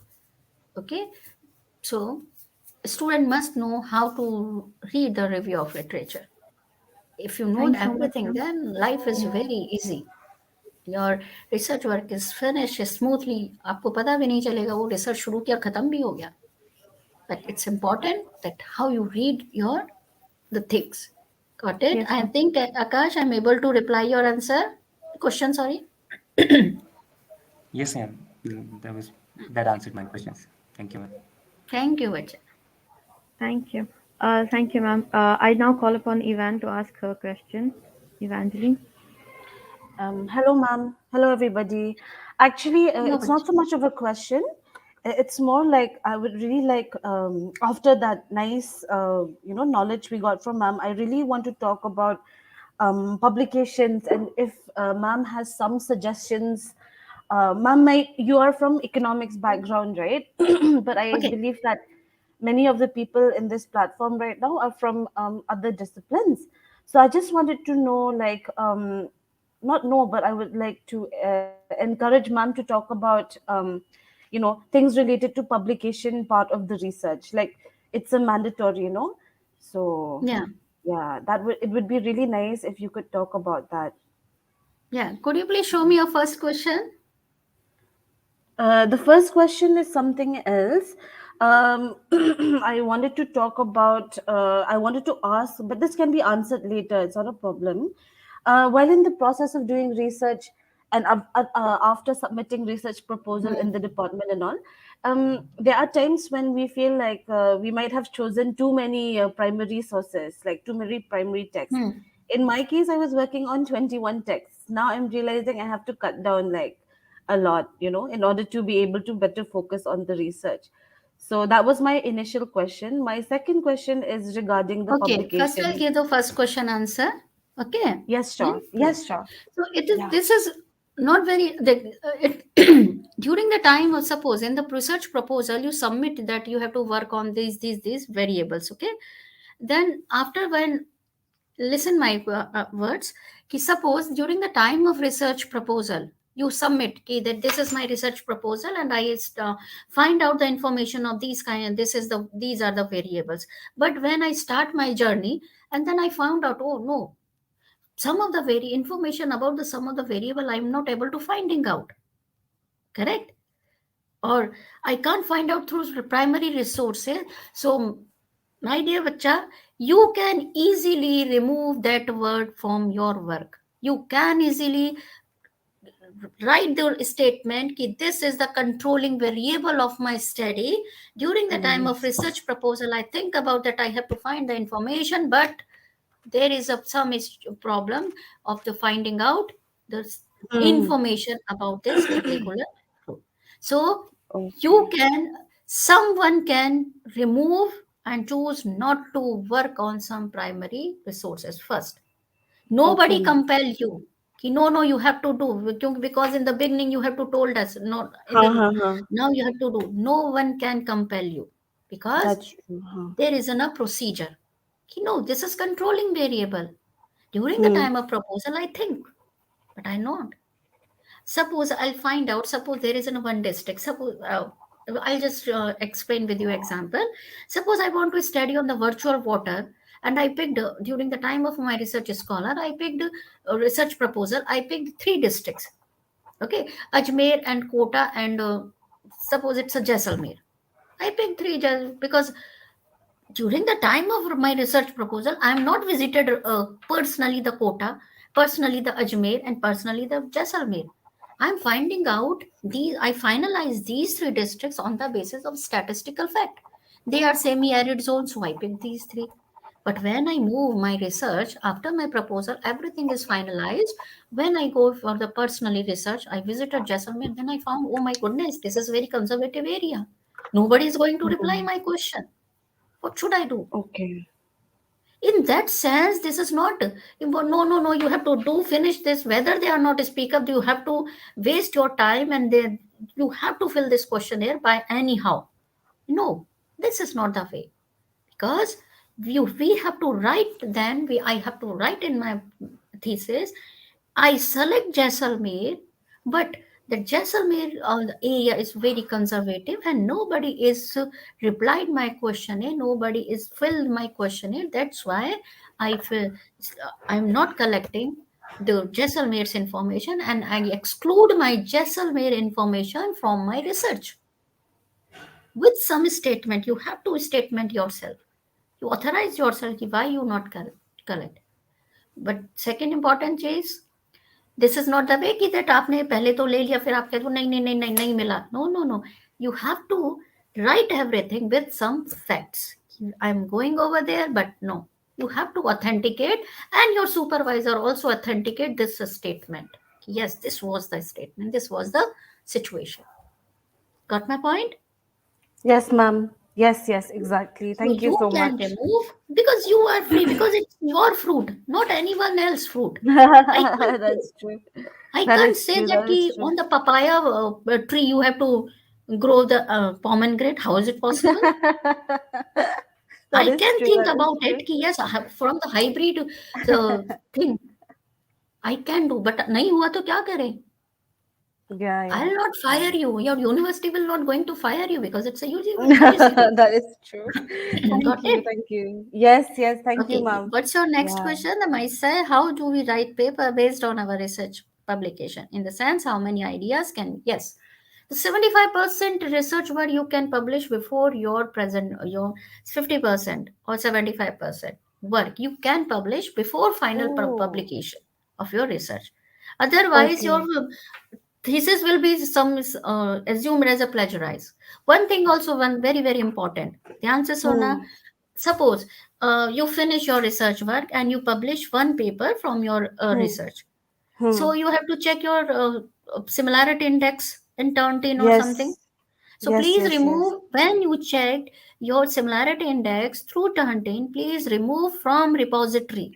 Okay, so a student must know how to read the review of literature. If you know Thanks so much, everything, ma'am. then life is Yeah. very easy. Your research work is finish smoothly, आपको पता भी नहीं चलेगा वो research शुरू किया खत्म भी हो गया. But it's important that how you read your the things. Got it? Yes, I ma'am. think Akash, I'm able to reply your answer question. Sorry. Yes, ma'am. That answered my questions. Thank you, ma'am. Thank you, Vacha. Thank you. Thank you, ma'am. I now call upon Ivan to ask her question. Evangeline. Hello, ma'am. Hello, everybody. Actually, No, it's Vacha. not so much of a question. It's more like I would really like, after that nice, knowledge we got from ma'am, I really want to talk about publications, and if ma'am has some suggestions. Ma'am, you are from economics background, right? But I Okay. believe that many of the people in this platform right now are from other disciplines. So I just wanted to know, like, not know, but I would like to encourage ma'am to talk about, things related to publication part of the research. Like, it's a mandatory. So Yeah. yeah, it would be really nice if you could talk about that. Yeah. Could you please show me your first question? The first question is something else. I wanted to talk about, I wanted to ask, but this can be answered later. It's not a problem. While in the process of doing research and after submitting research proposal in Hmm. the department and all, there are times when we feel like we might have chosen too many primary sources, like too many primary texts. Hmm. In my case, I was working on 21 texts. Now I'm realizing I have to cut down like a lot, in order to be able to better focus on the research. So that was my initial question. My second question is regarding the Okay. First, I'll publication. give the first question answer. Okay. Yes, Yeah. sure. Yes, sure. So it is. Yeah. This is not very. It during the time of, suppose in the research proposal you submit that you have to work on these variables. Okay. Then after, when listen my words. Ki suppose during the time of research proposal you submit ki that this is my research proposal and I find out the information of these kind. These are the variables. But when I start my journey and then I found out, oh no, some of the very information about the some of the variable I'm not able to finding out. Correct? Or I can't find out through primary resources. So my dear bacha, you can easily remove that word from your work. You can easily write the statement ki this is the controlling variable of my study. During the time of Yes. research proposal, I think about that I have to find the information, but there is some problem of the finding out the Hmm. information about this particular group. So you Okay. can, someone can remove and choose not to work on some primary resources first. Okay, Nobody ma'am. compel you कि no, you have to do, because in the beginning you have to told us not in Ha the, ha ha. now you have to do. No one can compel you because That's true. Huh. there isn't a procedure. No, this is controlling variable. During the Hmm. time of proposal, I think, but I not. Suppose I'll find out, suppose there is in one district, suppose I'll just explain with you example. Suppose I want to study on the virtual water, and I picked during the time of my research scholar, I picked a research proposal. I picked three districts. Okay, Ajmer and Kota and suppose it's a Jaisalmer. I picked three because during the time of my research proposal, I am not visited personally the Kota, personally the Ajmer, and personally the Jaisalmer. I am finding out these. I finalize these three districts on the basis of statistical fact. They are semi-arid zones, so I picked these three. But when I move my research after my proposal, everything is finalized. When I go for the personally research, I visited Jaisalmer. Then I found, oh my goodness, this is very conservative area. Nobody is going to reply Hmm. my question. What should I do? Okay. In that sense, this is not no, you have to do finish this. Whether they are not speak up, you have to waste your time, and then you have to fill this questionnaire by anyhow. No, this is not the way. Because we have to write, then I have to write in my thesis. I select Jaisalmer, but the Jaisalmer the area is very conservative, and nobody is replied my questionnaire. Nobody is filled my questionnaire. That's why I feel I'm not collecting the Jaisalmer's information, and I exclude my Jaisalmer information from my research with some statement. You have to statement yourself. You authorize yourself कि why you not collect. But second important is, this is not the way कि that आपने पहले तो ले लिया फिर आप कहते हो नहीं नहीं नहीं नहीं नहीं मिला. No no no, you have to write everything with some facts. I'm going over there, but no, you have to authenticate, and your supervisor also authenticate this statement. Yes, this was the statement, this was the situation. Got my point? Yes, ma'am. Yes, yes, exactly. So Thank you you so can much. remove because you are free, because it's your fruit, not anyone else fruit. I can't say, That's true. I That can't is say true. that That is on true. the papaya tree you have to grow the pomegranate. How is it possible? That I is can true. think That is about it. true. कि yes, from the hybrid thing I can do, but नहीं हुआ तो क्या करें? Yeah, yeah. I'll not fire Yeah. you. Your university will not going to fire you because it's a university. That is true. Got Thank you. it? Thank you. Yes, yes. Thank you, Okay, ma'am. what's your next Yeah. question? The might say, how do we write paper based on our research publication? In the sense, how many ideas can, yes. The 75% research work you can publish before your present, your 50% or 75% work you can publish before final Oh, publication of your research. Otherwise, your okay. thesis will be some assumed as a plagiarize. One thing also, one very, very important. ध्यान से सुनना. Hmm. Suppose you finish your research work and you publish one paper from your Hmm. research. So Hmm. you have to check your similarity index in Turnitin or something. Yes. So Yes, please yes, yes. remove, when you checked your similarity index through Turnitin, please remove from repository.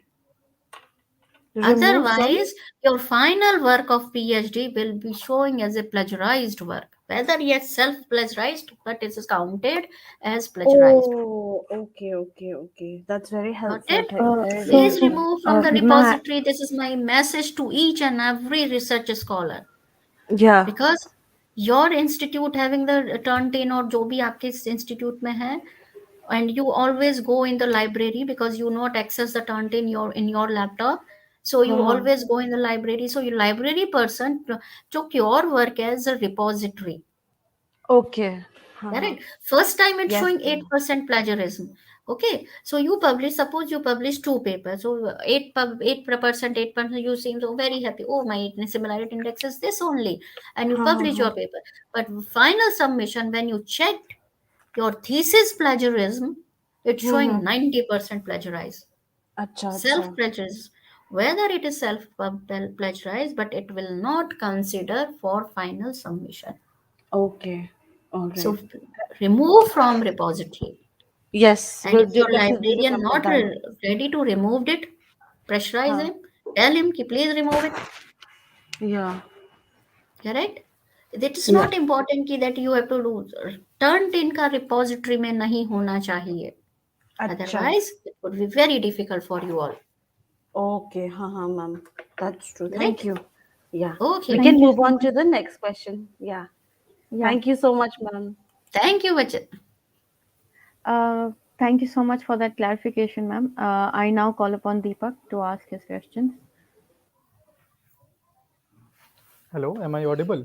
Remove from? Otherwise, your final work of PhD will be showing as a plagiarized work. Whether yes, self-plagiarized, but it is counted as plagiarized. Oh, okay, okay, okay. That's very Got helpful. it? Very, very Please So, true. remove from the Rima, repository. This is my message to each and every research scholar. Yeah. Because your institute having the turn 10 or जो भी आपके institute में है, and you always go in the library because you not access the turn 10 in your laptop. So you Uh-huh. always go in the library. So your library person took your work as a repository. Okay. Uh-huh. Correct. First time it's Yes, showing ma'am. 8% plagiarism. Okay. So you publish, suppose you publish two papers. So 8%, 8%, you seem so very happy. Oh, my similarity index is this only. And you publish Uh-huh. your paper. But final submission, when you checked your thesis plagiarism, it's showing Uh-huh. 90% plagiarized. Acha, Self acha. plagiarism. Whether it is self plagiarized, but it will not consider for final submission. Okay. All So right. remove from repository. Yes, And we'll if your definitely librarian remember not that. ready to remove it, pressurize Huh. him, tell him ki please remove it. Yeah. Correct? It is yeah. not important कि that you have to do. Turned in का repository में नहीं होना चाहिए. Acha. Otherwise, it would be very difficult for you all. Okay, ma'am. That's true. Thank Correct? you. Yeah. We Okay. can Thank you move so on much. to the next question. Yeah. Yeah. Thank you so much, ma'am. Thank you, Vachan. Thank you so much for that clarification, ma'am. I now call upon Deepak to ask his questions. Hello, am I audible?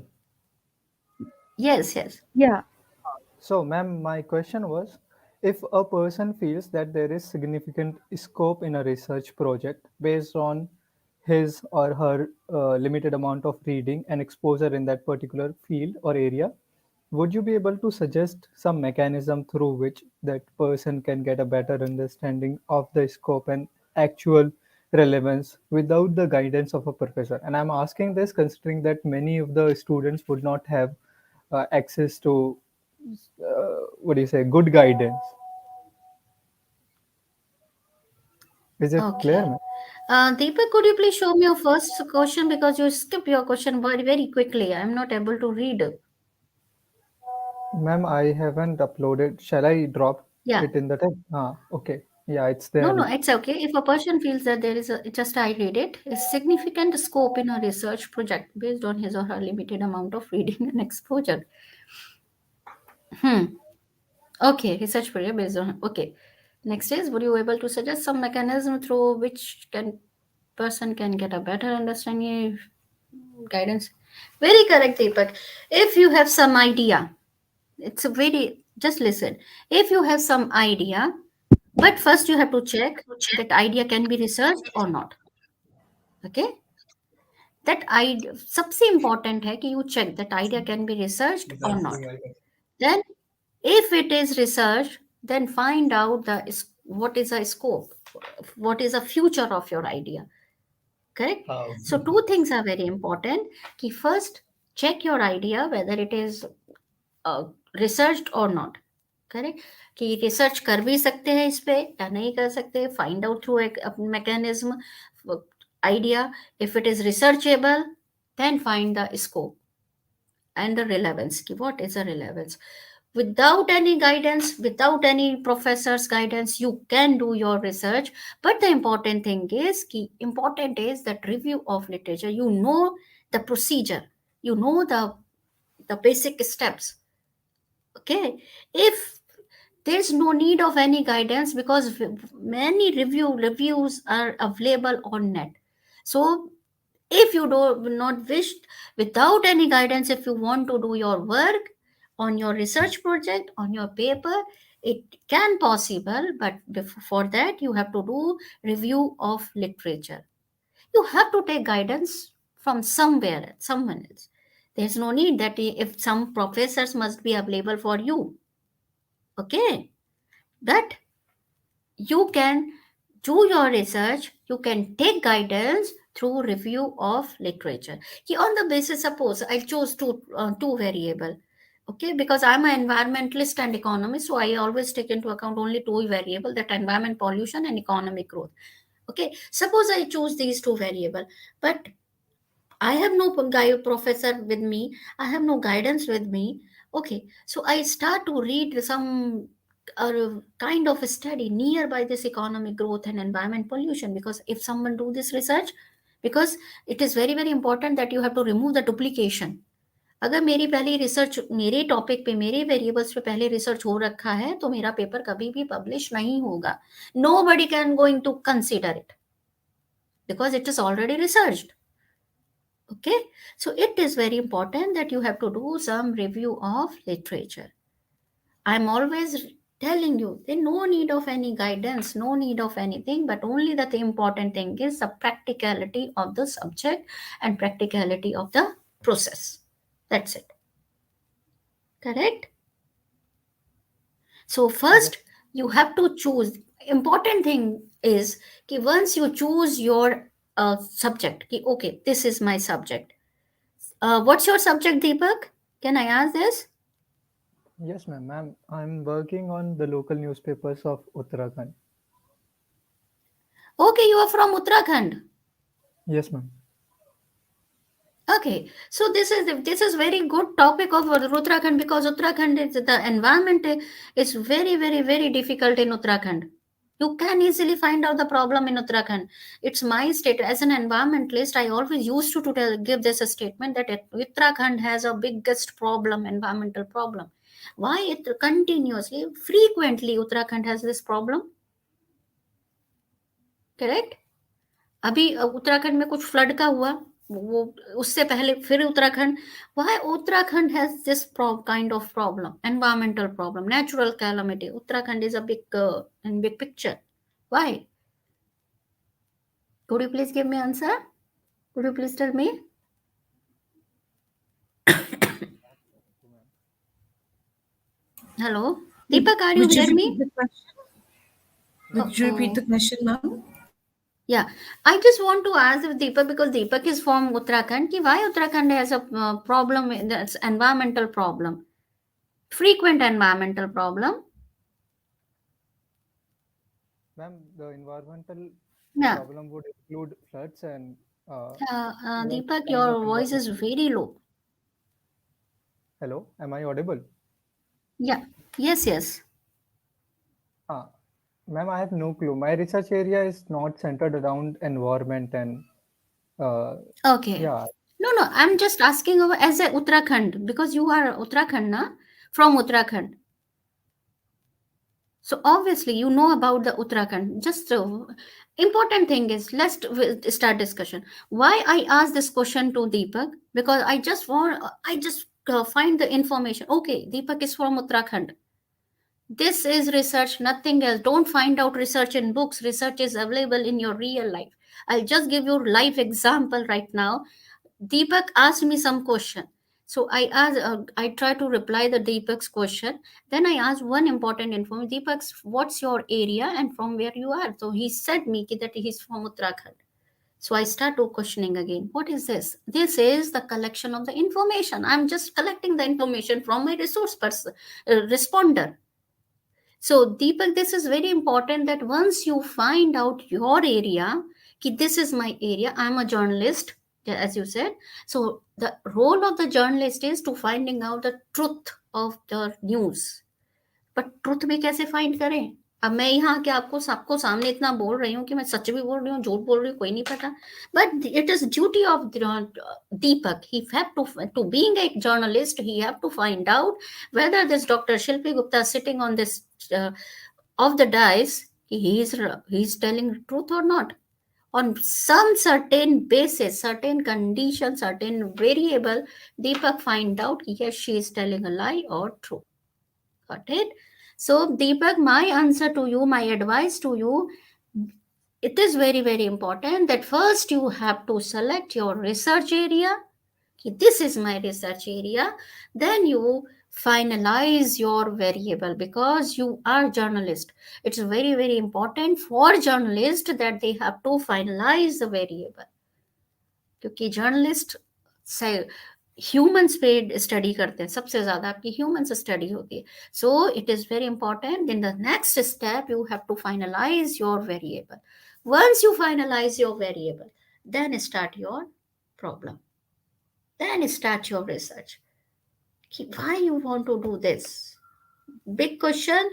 Yes, yes. Yeah. So, ma'am, my question was, if a person feels that there is significant scope in a research project based on his or her limited amount of reading and exposure in that particular field or area, would you be able to suggest some mechanism through which that person can get a better understanding of the scope and actual relevance without the guidance of a professor? And I'm asking this considering that many of the students would not have access to what do you say, good guidance. Is it clear, Okay. ma'am? Deepak, could you please show me your first question because you skip your question very, very quickly. I'm not able to read. Ma'am, I haven't uploaded. Shall I drop Yeah. it in the text? Okay. Yeah, it's No, there. no, it's okay. If a person feels that there is a, just I read it, a significant scope in a research project based on his or her limited amount of reading and exposure. Hmm. Okay, research project based on, okay. Next is, would you able to suggest some mechanism through which can person can get a better understanding, guidance? Very correct, Deepak. If you have some idea, it's a very, just listen. If you have some idea, but first you have to check that idea can be researched or not. Okay, that idea सबसे important है कि you check that idea can be researched or not. Then if it is research, then find out the what is the scope, what is the future of your idea. Correct. So two things are very important. Ki first check your idea whether it is uh, researched or not. Correct कि research कर भी सकते हैं इस पे या नहीं कर सकते फाइंड आउट थ्रू एक mechanism idea. If it is researchable, then find the scope and the relevance ki what is the relevance. Without any guidance, without any professor's guidance, you can do your research. But the important thing is ki important is that review of literature, you know the procedure, you know the basic steps. Okay, if there's no need of any guidance because many reviews are available on net. So if you do not wish, without any guidance, if you want to do your work on your research project on your paper, it can possible, but for that you have to do review of literature. You have to take guidance from somewhere, someone else. There's no need that if some professors must be available for you. Okay, but you can do your research, you can take guidance through review of literature. On the basis, suppose I chose two variable, okay, because I'm an environmentalist and economist, so I always take into account only two variable, that environment pollution and economic growth. Okay, suppose I choose these two variable, but I have no professor with me. I have no guidance with me. Okay, so I start to read some kind of a study nearby this economic growth and environment pollution, because if someone do this research, because it is very very important that you have to remove the duplication. अगर मेरी पहले research मेरे topic पे मेरे variables पे पहले research हो रखा है तो मेरा पेपर कभी भी पब्लिश नहीं होगा. Nobody can going to consider it because it is already researched. Okay, so it is very important that you have to do some review of literature. I'm always telling you there's no need of any guidance, no need of anything, but only that the important thing is the practicality of the subject and practicality of the process. That's it. Correct. So Yes. first you have to choose. Important thing is कि once you choose your subject, कि okay, this is my subject. What's your subject, Deepak? Can I ask this? Yes, ma'am. Ma'am, I'm working on the local newspapers of Uttarakhand. Okay, you are from Uttarakhand. Yes, ma'am. Okay, so this is very good topic of Uttarakhand because Uttarakhand is the environment is very very very difficult in Uttarakhand. You can easily find out the problem in Uttarakhand. It's my state. As an environmentalist, I always used to give this a statement that Uttarakhand has a biggest problem, environmental problem. Why it continuously, frequently Uttarakhand has this problem? Correct? अभी उत्तराखंड में कुछ flood का हुआ, वो उससे पहले फिर Uttarakhand. Why Uttarakhand has this kind of problem, environmental problem, natural calamity? Uttarakhand is a big in big picture. Why? Could you please give me answer? Could you please tell me? Hello, Deepak, are you Would you hear me? repeat the question? Would you repeat the question, ma'am? Yeah, I just want to ask Deepak, because Deepak is from Uttarakhand, ki why Uttarakhand has a problem, that's environmental problem, frequent environmental problem. Ma'am, the environmental Yeah, problem would include floods and what Deepak, kind of your voice is environmental. very low. Hello, am I audible? Yeah, yes, yes. Ah, ma'am, I have no clue. My research area is not centered around environment and uh, Okay. yeah. No, I'm just asking as a Uttarakhand, because you are Uttarakhand, na? From Uttarakhand. So obviously you know about the Uttarakhand. Just important thing is, let's start discussion. Why I asked this question to Deepak? Because I just find the information. Okay, Deepak is from Uttarakhand. This is research, nothing else. Don't find out research in books. Research is available in your real life. I'll just give you live example right now. Deepak asked me some question. So I try to reply the Deepak's question. Then I asked one important information. Deepak's, what's your area and from where you are? So he said me that he's from Uttarakhand. So I start to questioning again. What is this? This is the collection of the information. I'm just collecting the information from my resource person, responder. So, Deepak, this is very important that once you find out your area, ki this is my area, I'm a journalist, as you said. So, the role of the journalist is to finding out the truth of the news. But truth भी कैसे find करें? अब मैं यहाँ के आपको सबको सामने इतना बोल रही हूँ कि मैं सच भी बोल रही हूँ, झूठ बोल रही हूँ, कोई नहीं पता. But it is duty of Deepak. He have to being a journalist, he have to find out whether this Dr. Shilpi Gupta sitting on this of the dice, he's telling truth or not. On some certain basis, certain condition, certain variable, Deepak find out yes, she is telling a lie or true. Got it? So, Deepak, my answer to you, my advice to you, it is very, very important that first you have to select your research area. This is my research area. Then you finalize your variable, because you are journalist. It's very, very important for journalist that they have to finalize the variable. क्योंकि journalist humans पे study करते हैं, सबसे ज्यादा आपकी humans study होती है. So it is very important. In the next step you have to finalize your variable. Once you finalize your variable, then start your problem. Then start your research. Why you want to do this? Big question.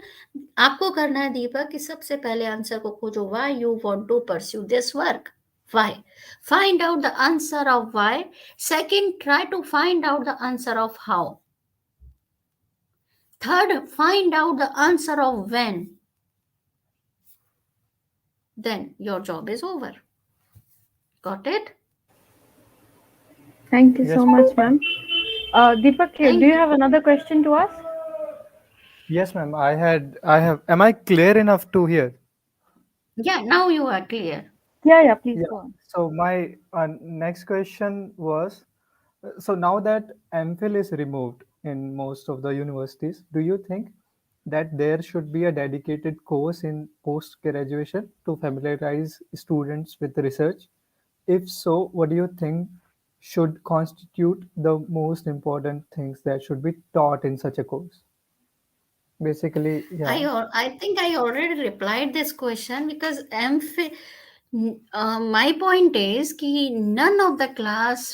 आपको करना है दीपक कि सबसे पहले answer को खोजो. Why you want to pursue this work? Why? Find out the answer of why. Second, try to find out the answer of how. Third, find out the answer of when. Then your job is over. Got it? Thank you Yes, so much, ma'am. Deepak, do Thank you you. have another question to us? yes, ma'am. I have. Am I clear enough to hear? Yeah, now you are clear. Yeah, please Yeah. go on. So my next question was, so now that MPhil is removed in most of the universities, do you think that there should be a dedicated course in post graduation to familiarize students with research? If so, what do you think should constitute the most important things that should be taught in such a course? Basically, yeah. I think I already replied this question, because my point is कि none of the class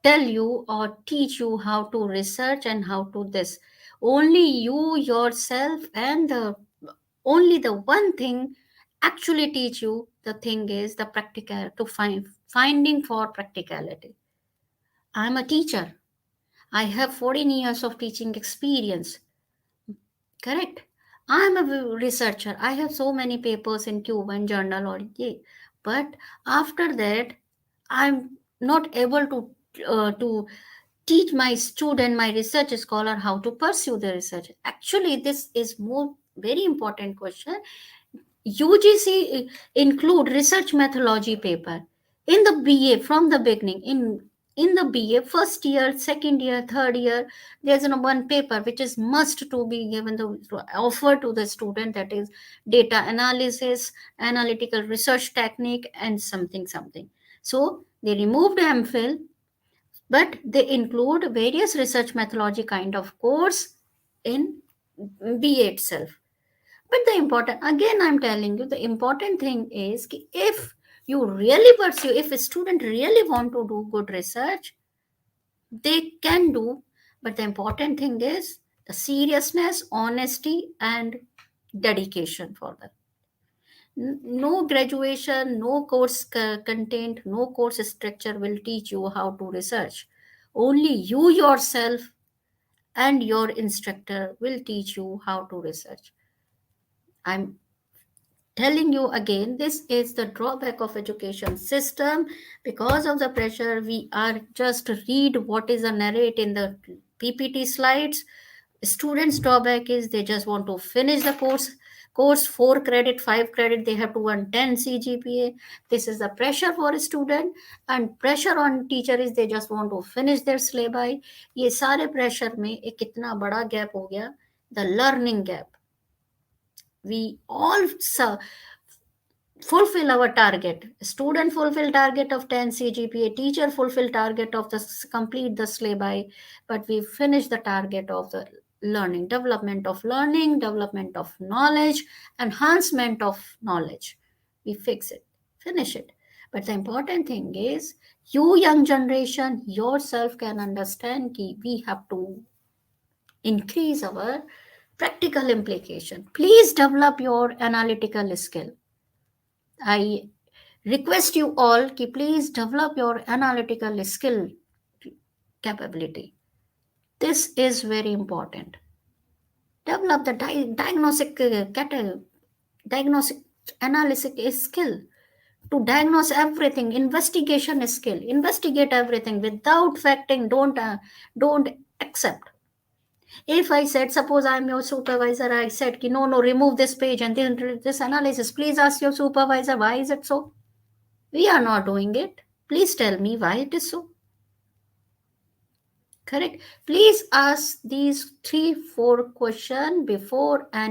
tell you or teach you how to research and how to this. Only you yourself, and only the one thing actually teach you. The thing is the practical to finding for practicality. I'm a teacher. I have 14 years of teaching experience. Correct. I'm a researcher. I have so many papers in Cuban journal or yeah. But after that, I'm not able to teach my student, my research scholar, how to pursue the research. Actually, this is more very important question. UGC include research methodology paper in the BA from the beginning. In the BA, first year, second year, third year, there's one paper which is must to be given the offer to the student, that is data analysis, analytical research technique, and something. So they removed MPhil, but they include various research methodology kind of course in BA itself. But the important, again, I'm telling you, the important thing is ki if you really pursue, if a student really want to do good research, they can do. But the important thing is the seriousness, honesty, and dedication for that. No graduation, no course content, no course structure will teach you how to research. Only you yourself and your instructor will teach you how to research. I'm telling you again, this is the drawback of education system. Because of the pressure, we are just read what is a narrate in the PPT slides. Students drawback is they just want to finish the course 4 credit 5 credit, they have to earn 10 CGPA. This is the pressure for a student, and pressure on teacher is they just want to finish their syllabi. ये सारे pressure में एक कितना बड़ा gap हो गया, the learning gap. We all fulfill our target. Student fulfill target of 10 CGPA, teacher fulfill target of the complete the syllabi, but we finish the target of the learning, development of knowledge, enhancement of knowledge. We fix it, finish it. But the important thing is, you young generation yourself can understand ki we have to increase our practical implication. Please develop your analytical skill. I request you all to please develop your analytical skill capability. This is very important. Develop the diagnostic analysis skill to diagnose everything. Investigation skill. Investigate everything without facting. Don't accept. If I said, suppose I'm your supervisor, I said, no, remove this page and then this analysis. Please ask your supervisor, why is it so? We are not doing it. Please tell me why it is so. Correct. Please ask these 3-4 questions before uh,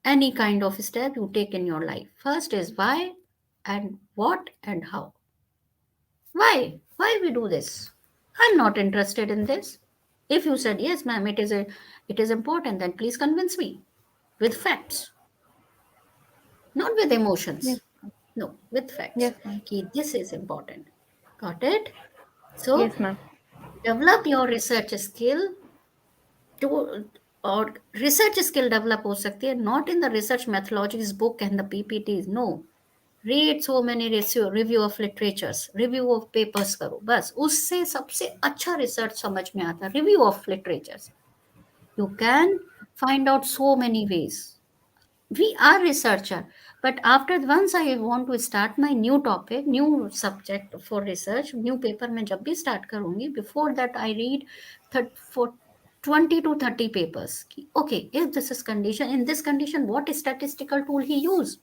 any kind of step you take in your life. First is why, and what, and how. Why? Why we do this? I'm not interested in this. If you said yes, ma'am, it is important, then please convince me with facts, not with Yes, emotions. No, with facts. yes, ma'am. Okay, this is important. Got it? So Yes, ma'am. develop your research skill to, or research skill develop हो सकती है, not in the research methodologies book and the PPTs. No, read so many review of literatures, review of papers करो, बस उससे सबसे अच्छा research समझ में आता है, review of literatures. You can find out so many ways. We are researcher, but after once I want to start my new topic, new subject for research, new paper मैं जब भी start करूंगी, before that I read for 20 to 30 papers. Okay, if this is condition, in this condition what statistical tool he use.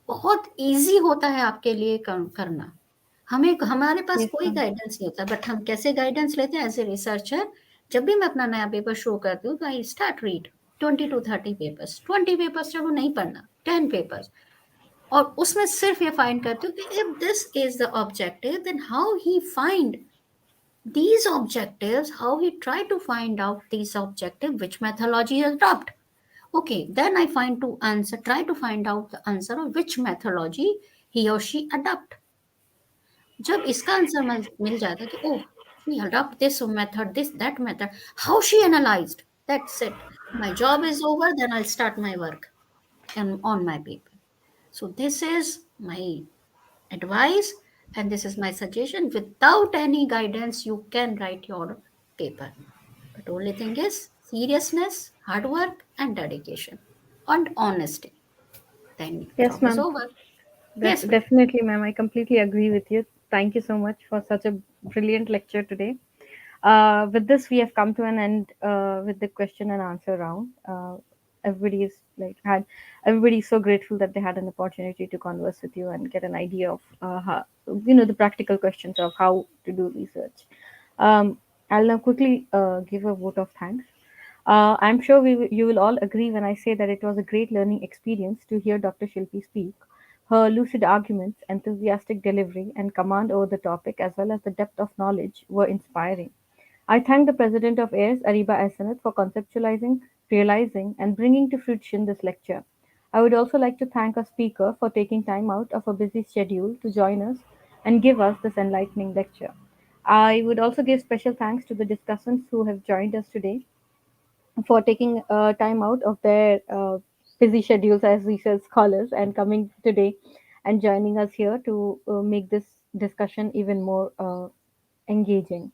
बहुत easy होता है आपके लिए करना. हमारे पास Yes, कोई ma'am. गाइडेंस नहीं होता, बट हम कैसे गाइडेंस लेते हैं एज ए रिसर्चर. जब भी मैं अपना नया पेपर शो करती हूँ तो I start read 20 to 30 papers. 20 papers चलो नहीं पढ़ना, 10 पेपर्स, और उसमें सिर्फ ये फाइंड करती हूँ कि if this is the objective, then how he find these objectives, how he try to find out these objective, which methodology he adopt. Okay, then I try to find out the answer of which methodology he or she adopt. जब इसका answer मिल जाता है कि ओह she adopt this method, this that method, how she analyzed, that's it, my job is over, then I'll start my work. on my paper. So this is my advice and this is my suggestion. Without any guidance, you can write your paper. But only thing is seriousness, hard work, and dedication and honesty. Then Yes, job is ma'am. over. Yes, please. Definitely, ma'am. I completely agree with you. Thank you so much for such a brilliant lecture today. With this, we have come to an end with the question and answer round. Everybody is like had everybody is so grateful that they had an opportunity to converse with you and get an idea of how, the practical questions of how to do research. I'll now quickly give a vote of thanks. I'm sure you will all agree when I say that it was a great learning experience to hear Dr. Shilpi speak. Her lucid arguments, enthusiastic delivery, and command over the topic, as well as the depth of knowledge, were inspiring. I thank the President of AIRS, Ariba Ahsanat, for conceptualizing, realizing, and bringing to fruition this lecture. I would also like to thank our speaker for taking time out of a busy schedule to join us and give us this enlightening lecture. I would also give special thanks to the discussants who have joined us today for taking time out of their busy schedules as research scholars and coming today and joining us here to make this discussion even more engaging.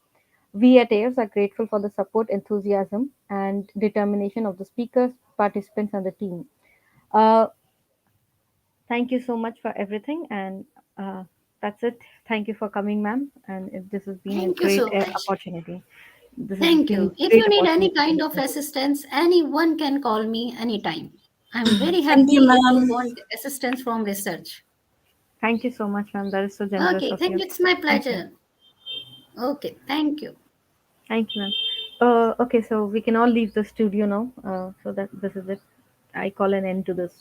We at AIRS are grateful for the support, enthusiasm, and determination of the speakers, participants, and the team. Uh, Thank you so much for everything, and uh, that's it. Thank you for coming, ma'am. And this has been a Thank you great so much. opportunity. This has Thank been you. a If great you need any opportunity for kind of listening. assistance, anyone can call me anytime. I'm very Thank you, happy if you ma'am. want assistance from research. Thank you so much, ma'am. That is so generous Okay, of thank you. you. It's my Thank you. pleasure. Okay, thank you. Thank you, ma'am. Okay, so we can all leave the studio now. So that this is it. I call an end to this